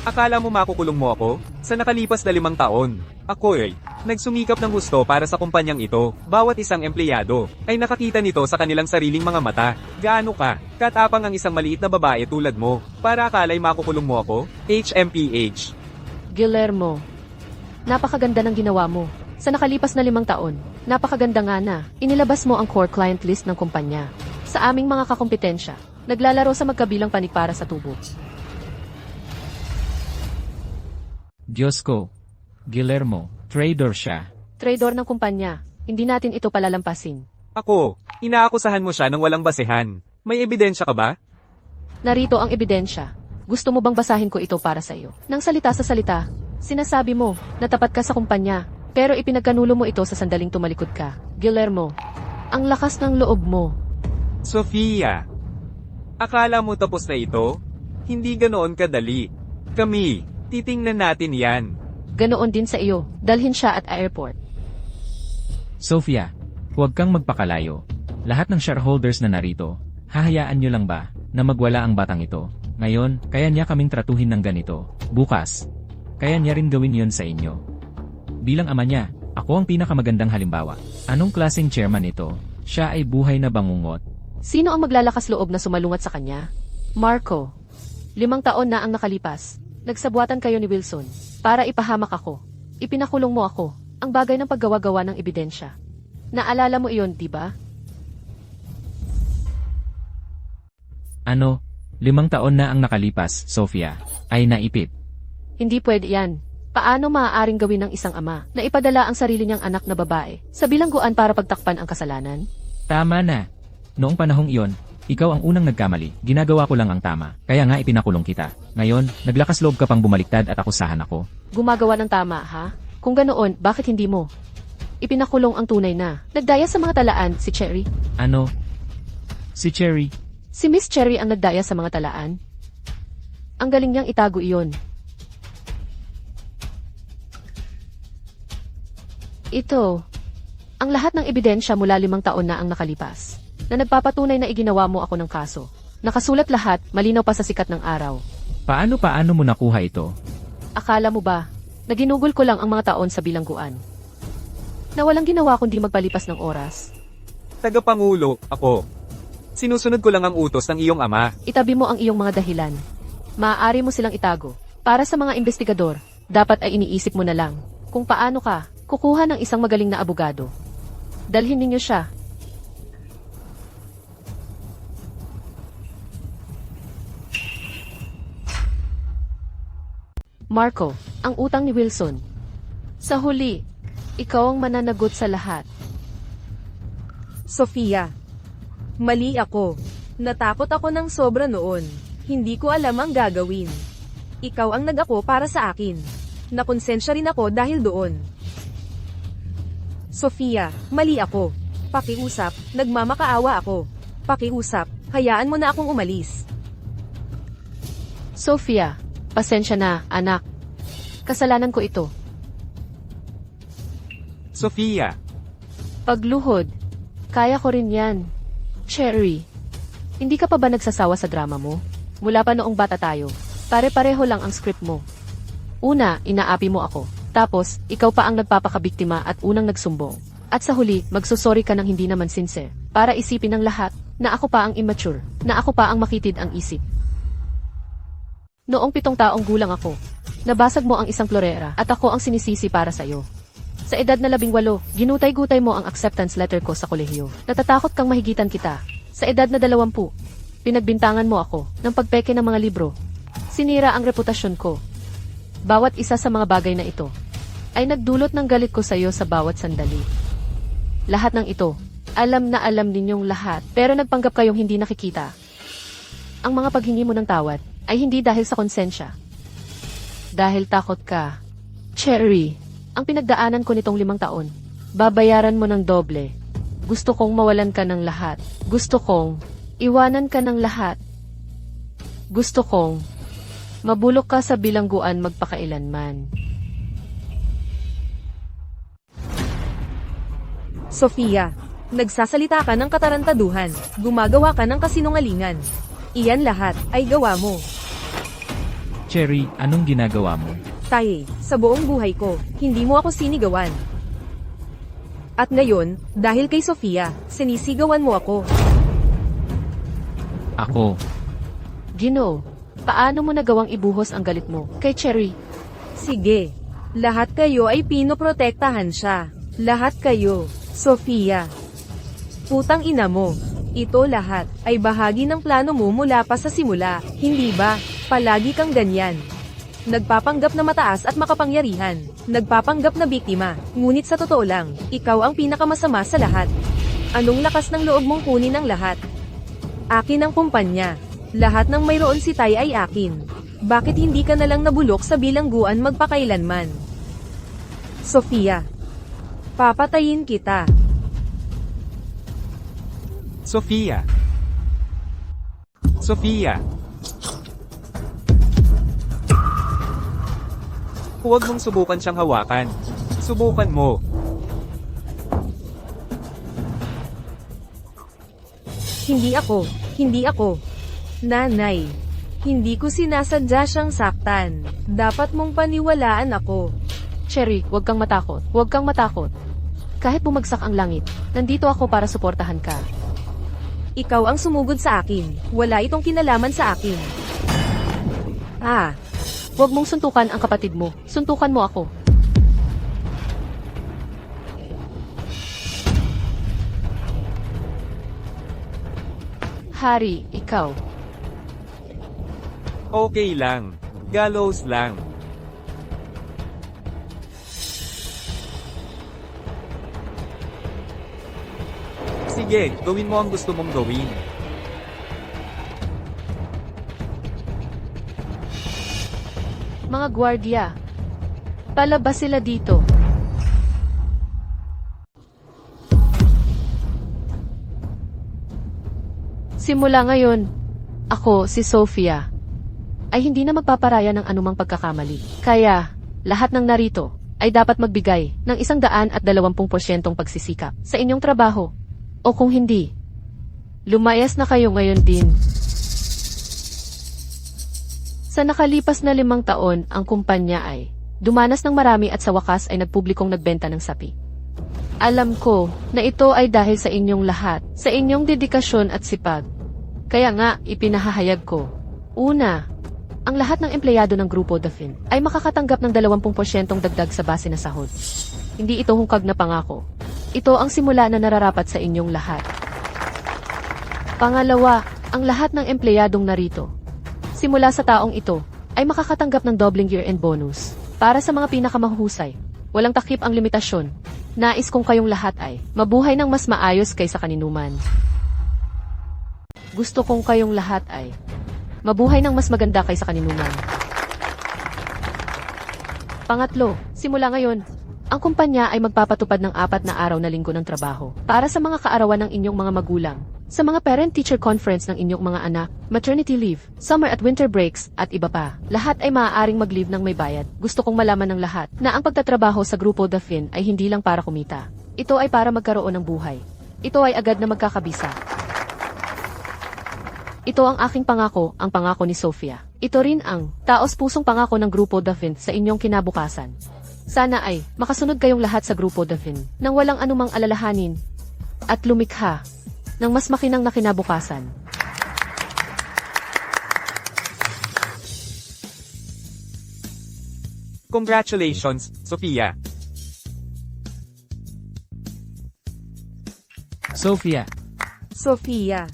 Akala mo makukulong mo ako? Sa nakalipas na 5 taon, ako ay nagsumikap ng gusto para sa kumpanyang ito. Bawat isang empleyado ay nakakita nito sa kanilang sariling mga mata. Gaano ka? Katapang ang isang maliit na babae tulad mo. Para akala'y makukulong mo ako? HMPH. Guillermo, napakaganda ng ginawa mo. Sa nakalipas na 5 taon, napakaganda nga na. Inilabas mo ang core client list ng kumpanya. Sa aming mga kakompetensya, naglalaro sa magkabilang panig para sa tubo. Diyos ko. Guillermo, trader siya. Trader ng kumpanya, hindi natin ito palalampasin. Ako, inaakusahan mo siya ng walang basehan. May ebidensya ka ba? Narito ang ebidensya. Gusto mo bang basahin ko ito para sa iyo? Nang salita sa salita, sinasabi mo na tapat ka sa kumpanya, pero ipinagkanulo mo ito sa sandaling tumalikod ka. Guillermo, ang lakas ng loob mo. Sofia, akala mo tapos na ito? Hindi ganoon kadali. Kami, titingnan natin yan. Ganoon din sa iyo, dalhin siya at airport. Sophia, huwag kang magpakalayo. Lahat ng shareholders na narito, hahayaan nyo lang ba na magwala ang batang ito? Ngayon, kaya niya kaming tratuhin ng ganito. Bukas, kaya niya rin gawin yon sa inyo. Bilang ama niya, ako ang pinakamagandang halimbawa. Anong klaseng chairman ito? Siya ay buhay na bangungot. Sino ang maglalakas loob na sumalungat sa kanya? Marco, 5 taon na ang nakalipas. Nagsabuatan kayo ni Wilson para ipahamak ako. Ipinakulong mo ako, ang bagay ng paggawa-gawa ng ebidensya. Naalala mo iyon, di ba? Ano? 5 taon na ang nakalipas, Sophia. Ay naipit. Hindi pwede yan. Paano maaaring gawin ng isang ama na ipadala ang sarili niyang anak na babae sa bilangguan para pagtakpan ang kasalanan? Tama na. Noong panahong iyon, ikaw ang unang nagkamali. Ginagawa ko lang ang tama. Kaya nga ipinakulong kita. Ngayon, naglakas loob ka pang bumaliktad at akusahan ako. Gumagawa ng tama, ha? Kung ganoon, bakit hindi mo? Ipinakulong ang tunay na. Nagdaya sa mga talaan, si Cherry. Ano? Si Cherry. Si Miss Cherry ang nagdaya sa mga talaan. Ang galing niyang itago iyon. Ito, ang lahat ng ebidensya mula 5 taon na ang nakalipas, na nagpapatunay na iginawa mo ako ng kaso. Nakasulat lahat, malinaw pa sa sikat ng araw. Paano mo nakuha ito? Akala mo ba, na ginugol ko lang ang mga taon sa bilangguan? Na walang ginawa kundi magpalipas ng oras? Tagapangulo, ako. Sinusunod ko lang ang utos ng iyong ama. Itabi mo ang iyong mga dahilan. Maaari mo silang itago. Para sa mga investigador, dapat ay iniisip mo na lang kung paano ka kukuha ng isang magaling na abogado. Dalhin ninyo siya. Marco, ang utang ni Wilson. Sa huli, ikaw ang mananagot sa lahat. Sofia, mali ako. Natakot ako ng sobra noon. Hindi ko alam ang gagawin. Ikaw ang nag-ako para sa akin. Nakonsensya rin ako dahil doon. Sofia, mali ako. Pakiusap, nagmamakaawa ako. Pakiusap, hayaan mo na akong umalis. Sophia, pasensya na, anak. Kasalanan ko ito. Sofia, Pagluhod, kaya ko rin yan. Cherry, hindi ka pa ba nagsasawa sa drama mo? Mula pa noong bata tayo, pare-pareho lang ang script mo. Una, inaapi mo ako. Tapos, ikaw pa ang nagpapakabiktima at unang nagsumbong. At sa huli, magsusorry ka ng hindi naman sincere. Para isipin ng lahat, na ako pa ang immature, na ako pa ang makitid ang isip. Noong 7 taong gulang ako, nabasag mo ang isang florera at ako ang sinisisi para sa'yo. Sa edad na 18, ginutay-gutay mo ang acceptance letter ko sa kolehiyo. Natatakot kang mahigitan kita. Sa edad na 20, pinagbintangan mo ako ng pagpeke ng mga libro. Sinira ang reputasyon ko. Bawat isa sa mga bagay na ito ay nagdulot ng galit ko sa iyo sa bawat sandali. lahat ng ito. Alam na alam ninyong lahat, pero nagpanggap kayong hindi nakikita. Ang mga paghingi mo ng tawad ay hindi dahil sa konsensya. Dahil takot ka. Cherry, ang pinagdaanan ko nitong 5 taon. Babayaran mo ng doble. Gusto kong mawalan ka ng lahat. Gusto kong iwanan ka ng lahat. Gusto kong mabulok ka sa bilangguan magpakailanman. Sofia, nagsasalita ka ng katarantaduhan. Gumagawa ka ng kasinungalingan. Iyan lahat ay gawa mo. Cherry, anong ginagawa mo? Taye, sa buong buhay ko, hindi mo ako sinigawan. At ngayon, dahil kay Sofia, sinisigawan mo ako. Ako. Ginoo, paano mo nagawang ibuhos ang galit mo kay Cherry? Sige, lahat kayo ay pinoprotektahan siya. Lahat kayo, Sofia. Putang ina mo. Ito lahat ay bahagi ng plano mo mula pa sa simula, hindi ba? Palagi kang ganyan. Nagpapanggap na mataas at makapangyarihan. Nagpapanggap na biktima. Ngunit sa totoo lang, ikaw ang pinakamasama sa lahat. Anong lakas ng loob mong kunin ang lahat? Akin ang kumpanya. Lahat ng mayroon si Tay ay akin. Bakit hindi ka nalang nabulok sa bilangguan magpakailanman? Sofia. Papatayin kita. Sofia. Sofia. Huwag mong subukan siyang hawakan. Subukan mo. Hindi ako. Hindi ako. Nanay. Hindi ko sinasadya siyang saktan. Dapat mong paniwalaan ako. Cherry, huwag kang matakot. Huwag kang matakot. Kahit bumagsak ang langit, nandito ako para suportahan ka. Ikaw ang sumugod sa akin. Wala itong kinalaman sa akin. Huwag mong suntukan ang kapatid mo. Suntukan mo ako. Hari, ikaw. Okay lang. Gallows lang. Sige, gawin mo ang gusto mong gawin. Mga gwardiya. Palabas sila dito. Simula ngayon, ako, si Sofia, ay hindi na magpaparaya ng anumang pagkakamali. Kaya, lahat ng narito ay dapat magbigay ng 120% pagsisikap sa inyong trabaho. O kung hindi, lumayas na kayo ngayon din. Sa nakalipas na 5 taon, ang kumpanya ay dumanas ng marami at sa wakas ay nagpublikong nagbenta ng sapi. Alam ko na ito ay dahil sa inyong lahat, sa inyong dedikasyon at sipag. Kaya nga, ipinahahayag ko. Una, ang lahat ng empleyado ng Grupo Dafin ay makakatanggap ng 20% dagdag sa base na sahod. Hindi ito hungkag na pangako. Ito ang simula na nararapat sa inyong lahat. Pangalawa, ang lahat ng empleyadong narito, simula sa taong ito, ay makakatanggap ng doubling year-end bonus. Para sa mga pinakamahusay, walang takip ang limitasyon. Nais kong kayong lahat ay mabuhay ng mas maayos kaysa kaninuman. Gusto kong kayong lahat ay mabuhay ng mas maganda kaysa kaninuman. Pangatlo, simula ngayon, ang kumpanya ay magpapatupad ng 4 na araw na linggo ng trabaho para sa mga kaarawan ng inyong mga magulang, sa mga parent-teacher conference ng inyong mga anak, maternity leave, summer at winter breaks, at iba pa. Lahat ay maaaring mag-leave ng may bayad. Gusto kong malaman ng lahat na ang pagtatrabaho sa Grupo Dafin ay hindi lang para kumita. Ito ay para magkaroon ng buhay. Ito ay agad na magkakabisa. Ito ang aking pangako, ang pangako ni Sofia. Ito rin ang taos-pusong pangako ng Grupo Dafin sa inyong kinabukasan. Sana ay makasunod kayong lahat sa Grupo Dafin nang walang anumang alalahanin at lumikha ng mas makinang na kinabukasan. Congratulations, Sofia. Sofia. Sofia.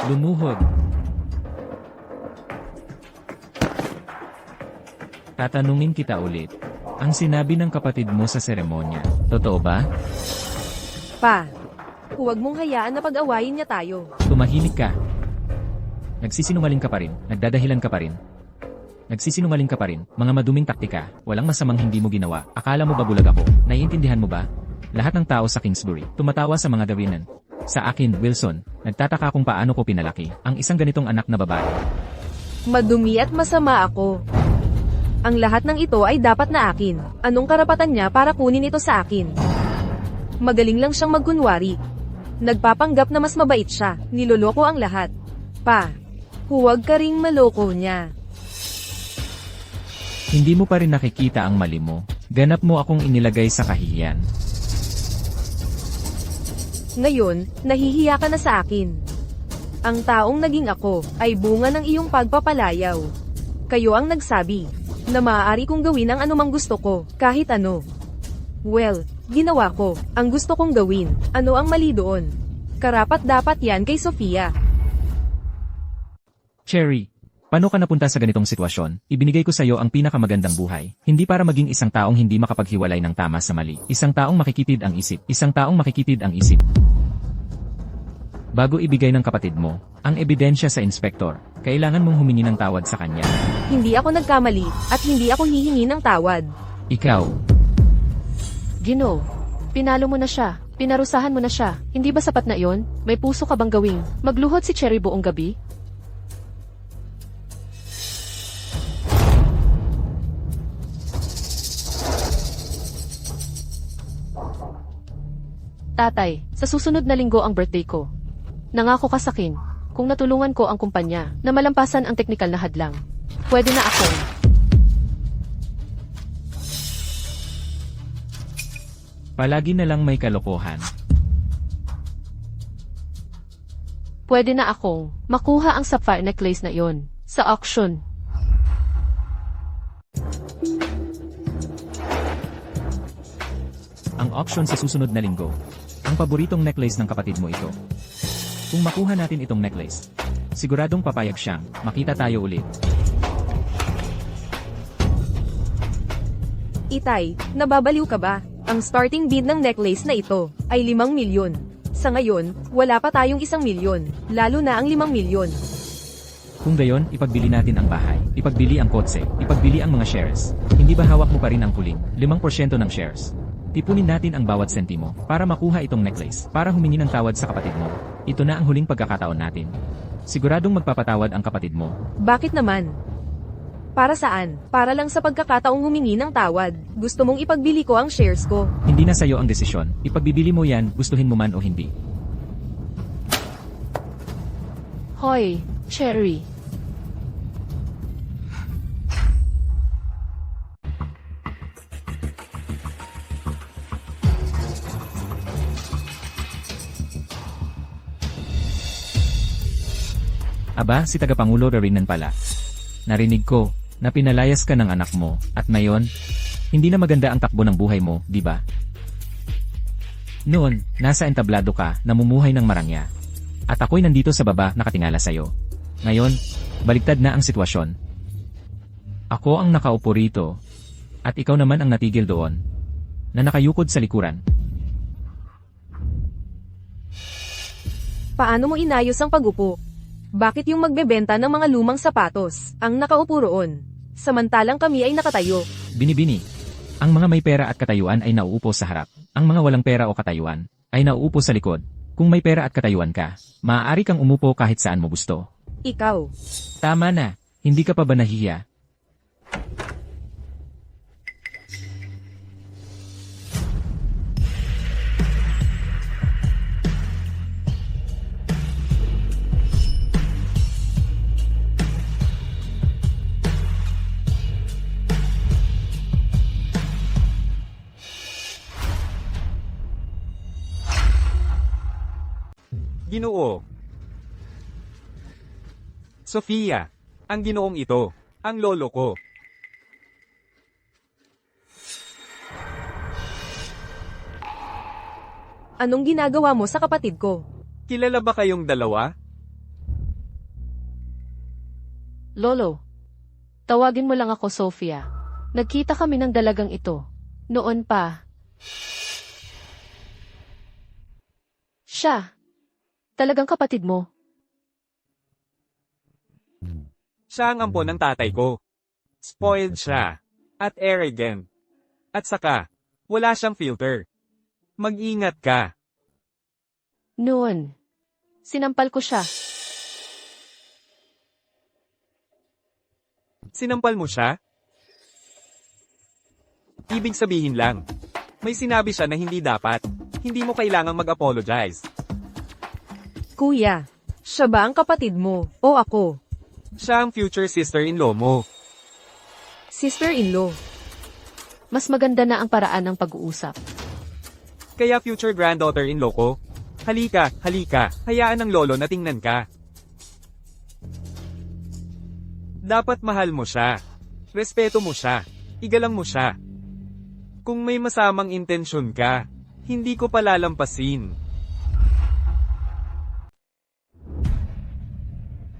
Lumuhod. Tatanungin kita ulit. Ang sinabi ng kapatid mo sa seremonya, totoo ba? Pa, huwag mong hayaan na pag-awayin niya tayo. Tumahimik ka. Nagsisinungaling ka pa rin, nagdadahilan ka pa rin. Nagsisinungaling ka pa rin, mga maduming taktika, walang masamang hindi mo ginawa. Akala mo ba bulag ako? Naiintindihan mo ba? Lahat ng tao sa Kingsbury, tumatawa sa mga gawinan. Sa akin, Wilson, nagtataka kung paano ko pinalaki ang isang ganitong anak na babae. Madumi at masama ako. Ang lahat ng ito ay dapat na akin. Anong karapatan niya para kunin ito sa akin? Magaling lang siyang magkunwari. Nagpapanggap na mas mabait siya, niloloko ang lahat. Pa, huwag ka ring maloko niya. Hindi mo pa rin nakikita ang mali mo. Ganap mo akong inilagay sa kahihiyan. Ngayon, nahihiya ka na sa akin. Ang taong naging ako ay bunga ng iyong pagpapalayaw. Kayo ang nagsabi na maaari kong gawin ang anumang gusto ko, kahit ano. Well, ginawa ko ang gusto kong gawin. Ano ang mali doon? Karapat dapat yan kay Sofia. Cherry, paano ka napunta sa ganitong sitwasyon? Ibinigay ko sa iyo ang pinakamagandang buhay. Hindi para maging isang taong hindi makapaghiwalay ng tama sa mali. Isang taong makikitid ang isip. Isang taong makikitid ang isip. Bago ibigay ng kapatid mo ang ebidensya sa inspektor, kailangan mong humingi ng tawad sa kanya. Hindi ako nagkamali, at hindi ako hihingi ng tawad. Ikaw, Gino, pinalo mo na siya. Pinarusahan mo na siya. Hindi ba sapat na iyon? May puso ka bang gawing magluhod si Cherry buong gabi? Tatay, sa susunod na linggo ang birthday ko. Nangako ka sa akin, kung natulungan ko ang kumpanya na malampasan ang teknikal na hadlang, pwede na ako. palagi na lang may kalokohan. Pwede na akong makuha ang sapphire necklace na iyon sa auction. Ang auction sa susunod na linggo. Ang paboritong necklace ng kapatid mo ito. Kung makuha natin itong necklace, siguradong papayag siyang makita tayo ulit. Itay, nababaliw ka ba? Ang starting bid ng necklace na ito ay 5 milyon. Sa ngayon, wala pa tayong 1 milyon, lalo na ang 5 milyon. Kung gayon, ipagbili natin ang bahay, ipagbili ang kotse, ipagbili ang mga shares. Hindi ba hawak mo pa rin ang kuling 5% ng shares? Tipunin natin ang bawat sentimo para makuha itong necklace, para humingi ng tawad sa kapatid mo. Ito na ang huling pagkakataon natin. Siguradong magpapatawad ang kapatid mo. Bakit naman? Para saan? Para lang sa pagkakataong humingi ng tawad. Gusto mong ipagbili ko ang shares ko. Hindi na sa'yo ang desisyon. Ipagbibili mo yan, gustuhin mo man o hindi. Hoy, Cherry. Aba, si Tagapangulo Rarinan pala. Narinig ko na pinalayas ka ng anak mo, at ngayon, hindi na maganda ang takbo ng buhay mo, di ba? Noon, nasa entablado ka, namumuhay ng marangya. At ako'y nandito sa baba nakatingala sa'yo. Ngayon, baliktad na ang sitwasyon. Ako ang nakaupo rito, at ikaw naman ang natigil doon, na nakayukod sa likuran. Paano mo inayos ang pagupo? Bakit yung magbebenta ng mga lumang sapatos ang nakaupo roon? Samantalang kami ay nakatayo. Binibini. Ang mga may pera at katayuan ay nauupo sa harap. Ang mga walang pera o katayuan ay nauupo sa likod. Kung may pera at katayuan ka, maaari kang umupo kahit saan mo gusto. Ikaw. Tama na. Hindi ka pa ba nahihiya? Ginoo. Sofia, ang ginoong ito, ang lolo ko. Anong ginagawa mo sa kapatid ko? Kilala ba kayong dalawa? Lolo, tawagin mo lang ako Sofia. Nagkita kami ng dalagang ito. Noon pa. Siya. Talagang kapatid mo. Siya ang ampon ng tatay ko. Spoiled siya. At arrogant. At saka, wala siyang filter. Mag-ingat ka. Noon. Sinampal ko siya. Sinampal mo siya? Ibig sabihin lang, may sinabi siya na hindi dapat. Hindi mo kailangang mag-apologize. Kuya, siya ba ang kapatid mo, o ako? Siya ang future sister-in-law mo. Sister-in-law. Mas maganda na ang paraan ng pag-uusap. Kaya future granddaughter-in-law ko. Halika, halika, hayaan ng lolo na tingnan ka. Dapat mahal mo siya. Respeto mo siya. Igalang mo siya. Kung may masamang intensyon ka, hindi ko palalampasin.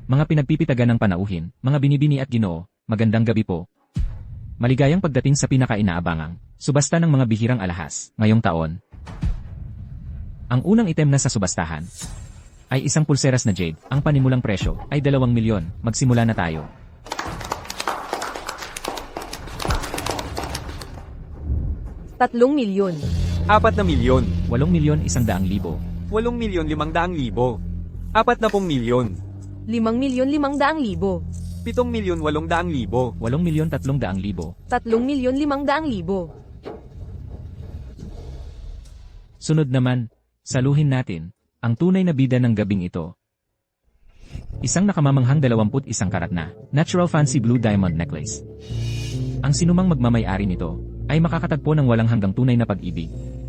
Mga pinagpipitagan ng panauhin, mga binibini at Ginoo, magandang gabi po. Maligayang pagdating sa pinaka-inaabangang subasta ng mga bihirang alahas ngayong taon. Ang unang item na sa subastahan ay isang pulseras na jade. Ang panimulang presyo ay 2 milyon. Magsimula na tayo. Tatlong milyon. 4 na milyon. 8 milyon 100,000. 8 milyon 500,000. 40 milyon. 5 milyon 500,000. 7 milyon 800,000. 8 milyon 300,000. 3 milyon 500,000. Sunod naman, saluhin natin ang tunay na bida ng gabing ito. Isang nakamamanghang 21 karat na natural fancy blue diamond necklace. Ang sinumang magmamay-ari nito ay makakatagpo ng walang hanggang tunay na pag-ibig.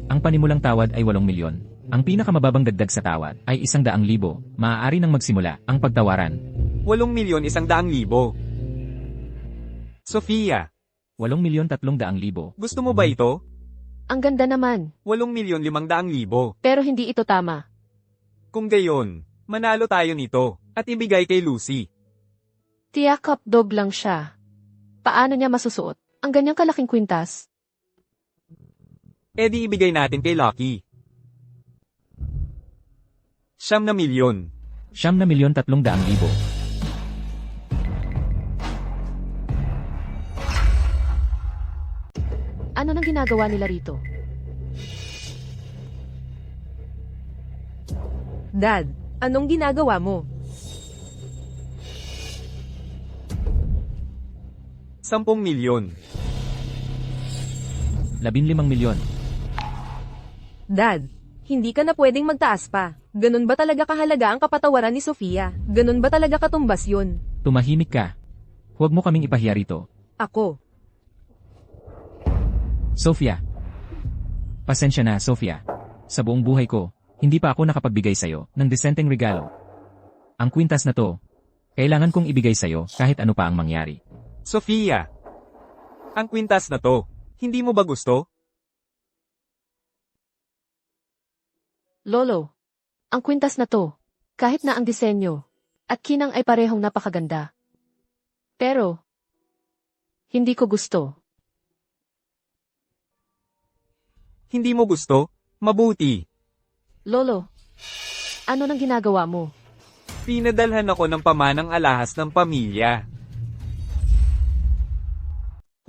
Ang panimulang tawad ay 8 milyon. Ang pinakamababang dagdag sa tawad ay 100,000. Maaari nang magsimula ang pagtawaran. 8 milyon 100,000. Sofia, 8 milyon 300,000. gusto mo ba ito? Ang ganda naman. 8 milyon 500,000. Pero hindi ito tama. Kung gayon, manalo tayo nito at ibigay kay Lucy. Tiyak dog lang siya. Paano niya masusuot ang ganyang kalaking kwintas? E di ibigay natin kay Lucky. 9 na milyon. 9 milyon 300,000. Ano nang ginagawa nila rito? Dad, anong ginagawa mo? 10 milyon. 15 milyon. Dad, hindi ka na pwedeng magtaas pa. Ganun ba talaga kahalaga ang kapatawaran ni Sofia? Ganun ba talaga katumbas yun? Tumahimik ka. Huwag mo kaming ipahiya rito. Ako. Sofia. Pasensya na, Sofia. Sa buong buhay ko, hindi pa ako nakapagbigay sa'yo ng desenteng regalo. Ang kwintas na to, kailangan kong ibigay sa'yo kahit ano pa ang mangyari. Sofia, ang kwintas na to, hindi mo ba gusto? Lolo, ang kwintas na to, kahit na ang disenyo at kinang ay parehong napakaganda. Pero, hindi ko gusto. Hindi mo gusto? Mabuti. Lolo, ano nang ginagawa mo? Pinadalhan ako ng pamanang alahas ng pamilya.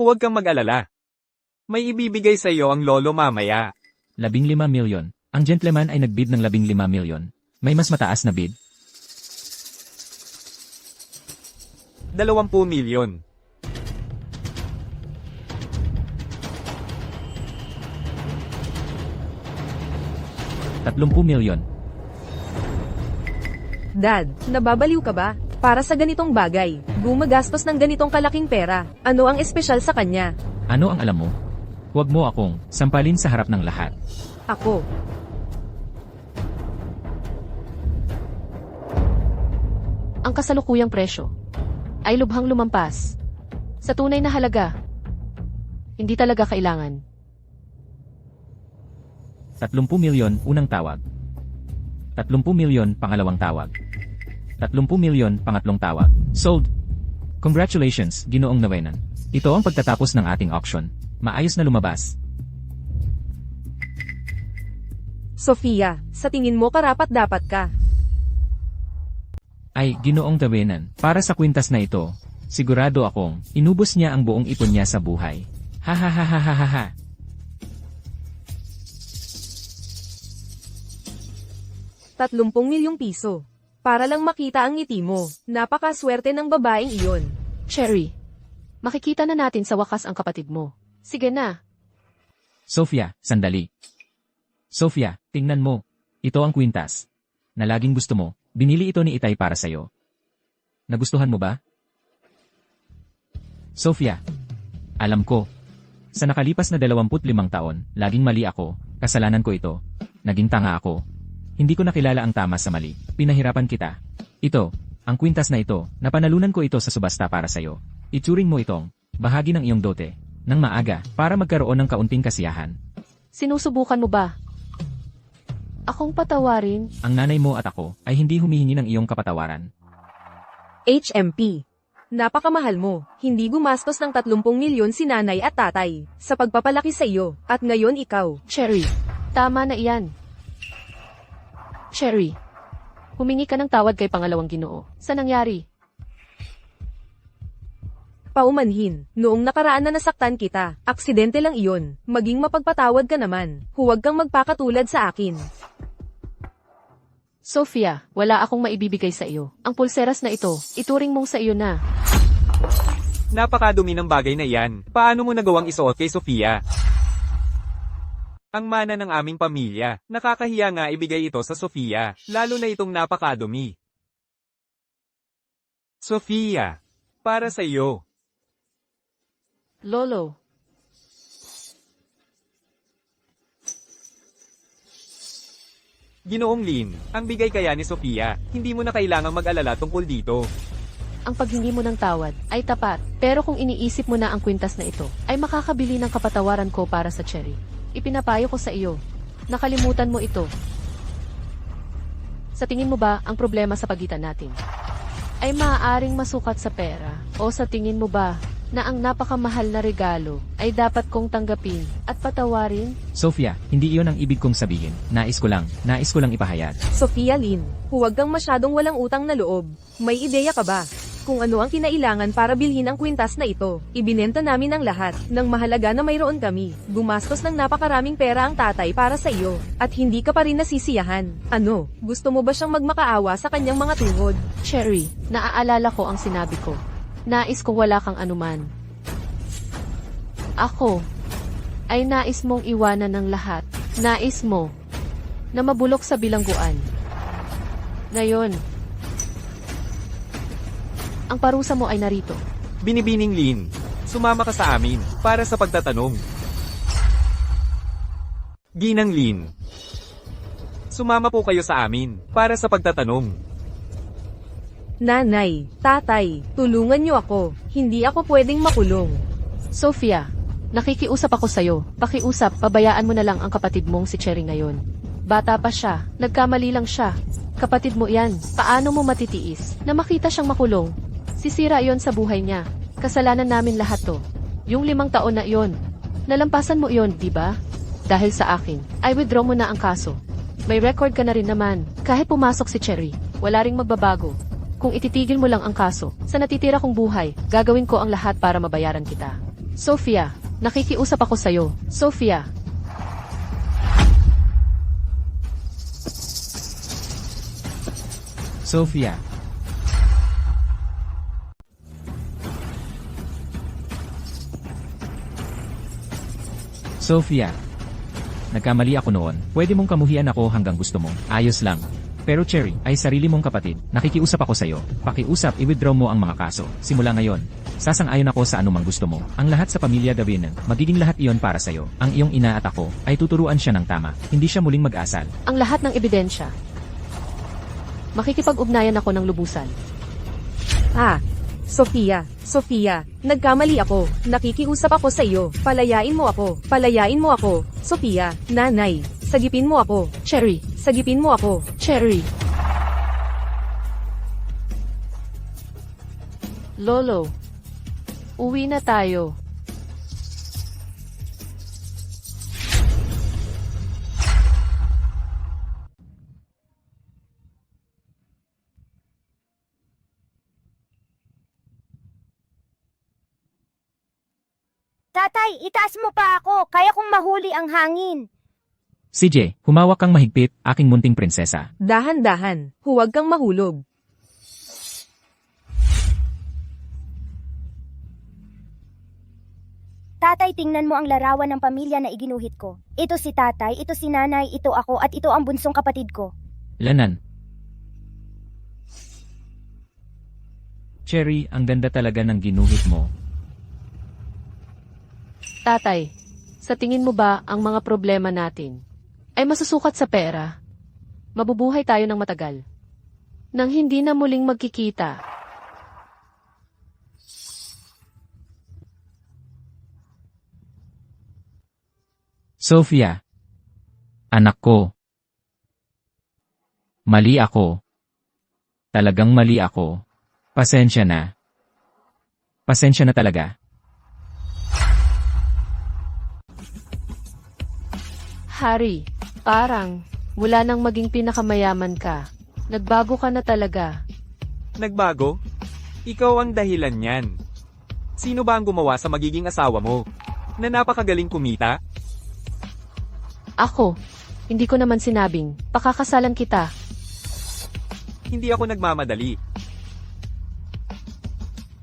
Huwag kang mag-alala. May ibibigay sa iyo ang lolo mamaya. 15 milyon. Ang gentleman ay nagbid ng 15 milyon. May mas mataas na bid? 20 milyon. 30 milyon. Dad, nababaliw ka ba? Para sa ganitong bagay, gumagastos ng ganitong kalaking pera. Ano ang espesyal sa kanya? Ano ang alam mo? Huwag mo akong sampalin sa harap ng lahat. Ako. Ang kasalukuyang presyo ay lubhang lumampas. Sa tunay na halaga, hindi talaga kailangan. 30 milyon unang tawag. 30 milyon pangalawang tawag. 30 milyon pangatlong tawag. Sold. Congratulations, Ginoong Nawenan. Ito ang pagtatapos ng ating auction. Maayos na lumabas. Sofia, sa tingin mo karapat-dapat ka. Ay, Ginoong Tawenan, para sa kwintas na ito, sigurado akong inubos niya ang buong ipon niya sa buhay. Ha ha ha ha ha ha ha. 30 milyong piso. Para lang makita ang ngiti mo. Napakaswerte ng babaeng iyon. Cherry, makikita na natin sa wakas ang kapatid mo. Sige na. Sofia, sandali. Sofia, tingnan mo. Ito ang kwintas. Na laging gusto mo, binili ito ni Itay para sa'yo. Nagustuhan mo ba? Sofia, alam ko. Sa nakalipas na 25 taon, laging mali ako, kasalanan ko ito. Naging tanga ako. Hindi ko nakilala ang tama sa mali. Pinahirapan kita. Ito, ang kwintas na ito, napanalunan ko ito sa subasta para sa'yo. Ituring mo itong bahagi ng iyong dote, nang maaga, para magkaroon ng kaunting kasiyahan. Sinusubukan mo ba? Akong patawarin? Ang nanay mo at ako ay hindi humihingi ng iyong kapatawaran. HMP. Napakamahal mo. Hindi gumastos ng 30 milyon si nanay at tatay sa pagpapalaki sa iyo. At ngayon ikaw. Cherry, tama na iyan. Cherry, humingi ka ng tawad kay pangalawang Ginoo. Sa nangyari? Paumanhin. Noong nakaraan na nasaktan kita. Aksidente lang iyon. Maging mapagpatawad ka naman. Huwag kang magpakatulad sa akin. Sofia, wala akong maibibigay sa iyo. Ang pulseras na ito, ituring mong sa iyo na. Napakadumi ng bagay na iyan. Paano mo nagawang isuot kay Sofia? Ang mana ng aming pamilya. Nakakahiya nga ibigay ito sa Sofia, lalo na itong napakadumi. Sofia, para sa iyo. Lolo, Ginoong Lin, ang bigay kaya ni Sofia, hindi mo na kailangang mag-alala tungkol dito. ang paghingi mo ng tawad ay tapat. Pero kung iniisip mo na ang kwintas na ito, ay makakabili ng kapatawaran ko para sa Cherry. Ipinapayo ko sa iyo. Nakalimutan mo ito. Sa tingin mo ba ang problema sa pagitan natin ay maaaring masukat sa pera? O sa tingin mo ba na ang napakamahal na regalo ay dapat kong tanggapin at patawarin? Sofia, hindi iyon ang ibig kong sabihin. Nais ko lang ipahayag. Sofia Lin, huwag kang masyadong walang utang na loob. May ideya ka ba? Kung ano ang kinailangan para bilhin ang kwintas na ito, ibinenta namin ang lahat, ng mahalaga na mayroon kami. Gumastos ng napakaraming pera ang tatay para sa iyo, at hindi ka pa rin nasisiyahan. Ano, gusto mo ba siyang magmakaawa sa kanyang mga tungod? Cherry, naaalala ko ang sinabi ko. Nais kong wala kang anuman. Ako ay nais mong iwanan ng lahat. Nais mo na mabulok sa bilangguan. Ngayon, ang parusa mo ay narito. Binibining Lin, sumama ka sa amin, para sa pagtatanong. Ginang Lin, sumama po kayo sa amin, para sa pagtatanong. Nanay, tatay, tulungan niyo ako. Hindi ako pwedeng makulong. Sofia, nakikiusap ako sa'yo. Pakiusap, pabayaan mo na lang ang kapatid mong si Cherry ngayon. Bata pa siya, nagkamali lang siya. Kapatid mo yan, paano mo matitiis na makita siyang makulong? Sisira yon sa buhay niya. Kasalanan namin lahat to. Yung 5 taon na yon. Nalampasan mo yon, di ba? Dahil sa akin, I withdraw mo na ang kaso. May record ka na rin naman. Kahit pumasok si Cherry, wala ring magbabago. Kung ititigil mo lang ang kaso, sa natitira kong buhay, gagawin ko ang lahat para mabayaran kita. Sofia, nakikiusap ako sa'yo. Sofia. Sofia. Sofia. Nagkamali ako noon. Pwede mong kamuhian ako hanggang gusto mo. Ayos lang. Pero Cherry, ay sarili mong kapatid. Nakikiusap ako sa'yo. Pakiusap, i-withdraw mo ang mga kaso. Simula ngayon, sasang-ayon ako sa anumang gusto mo. Ang lahat sa pamilya Davinan, magiging lahat iyon para sa'yo. Ang iyong ina at ako, ay tuturuan siya ng tama. Hindi siya muling mag-asal. Ang lahat ng ebidensya. Makikipag-ugnayan ako ng lubusan. Sofia, nagkamali ako. Nakikiusap ako sa iyo. Palayain mo ako. Sofia, nanay, sagipin mo ako. Cherry, Sagipin mo ako. Cherry. Lolo, Uwi na tayo. Tatay, itaas mo pa ako. Kaya kong mahuli ang hangin. CJ, humawak kang mahigpit, aking munting prinsesa. Dahan-dahan, huwag kang mahulog. Tatay, tingnan mo ang larawan ng pamilya na iginuhit ko. Ito si tatay, ito si nanay, ito ako, at ito ang bunsong kapatid ko. Lanan. Cherry, ang ganda talaga ng ginuhit mo. Tatay, sa tingin mo ba ang mga problema natin ay masusukat sa pera? Mabubuhay tayo ng matagal. Nang hindi na muling magkikita. Sophia. Anak ko. Mali ako. Talagang mali ako. Pasensya na. Pasensya na talaga. Harry, parang mula nang maging pinakamayaman ka, nagbago ka na talaga. Nagbago? Ikaw ang dahilan niyan. Sino ba ang gumawa sa magiging asawa mo? Na napakagaling kumita? Ako, hindi ko naman sinabing, pakakasalan kita. Hindi ako nagmamadali.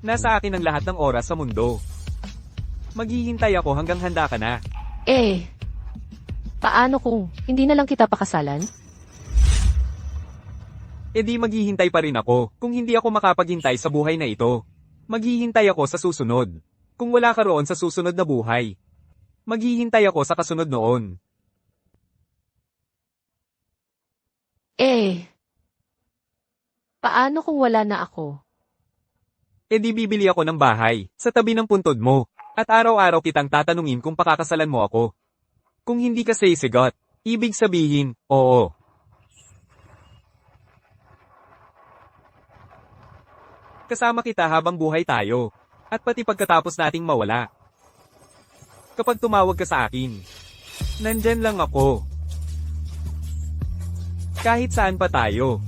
Nasa akin ang lahat ng oras sa mundo. Maghihintay ako hanggang handa ka na. Paano kung hindi na lang kita pakasalan? E di maghihintay pa rin ako kung hindi ako makapaghintay sa buhay na ito. Maghihintay ako sa susunod. Kung wala ka roon sa susunod na buhay. Maghihintay ako sa kasunod noon. Paano kung wala na ako? E di bibili ako ng bahay sa tabi ng puntod mo. At araw-araw kitang tatanungin kung pakakasalan mo ako. Kung hindi ka sisigot, ibig sabihin, oo. Kasama kita habang buhay tayo. At pati pagkatapos nating mawala. Kapag tumawag ka sa akin, nandyan lang ako. Kahit saan pa tayo.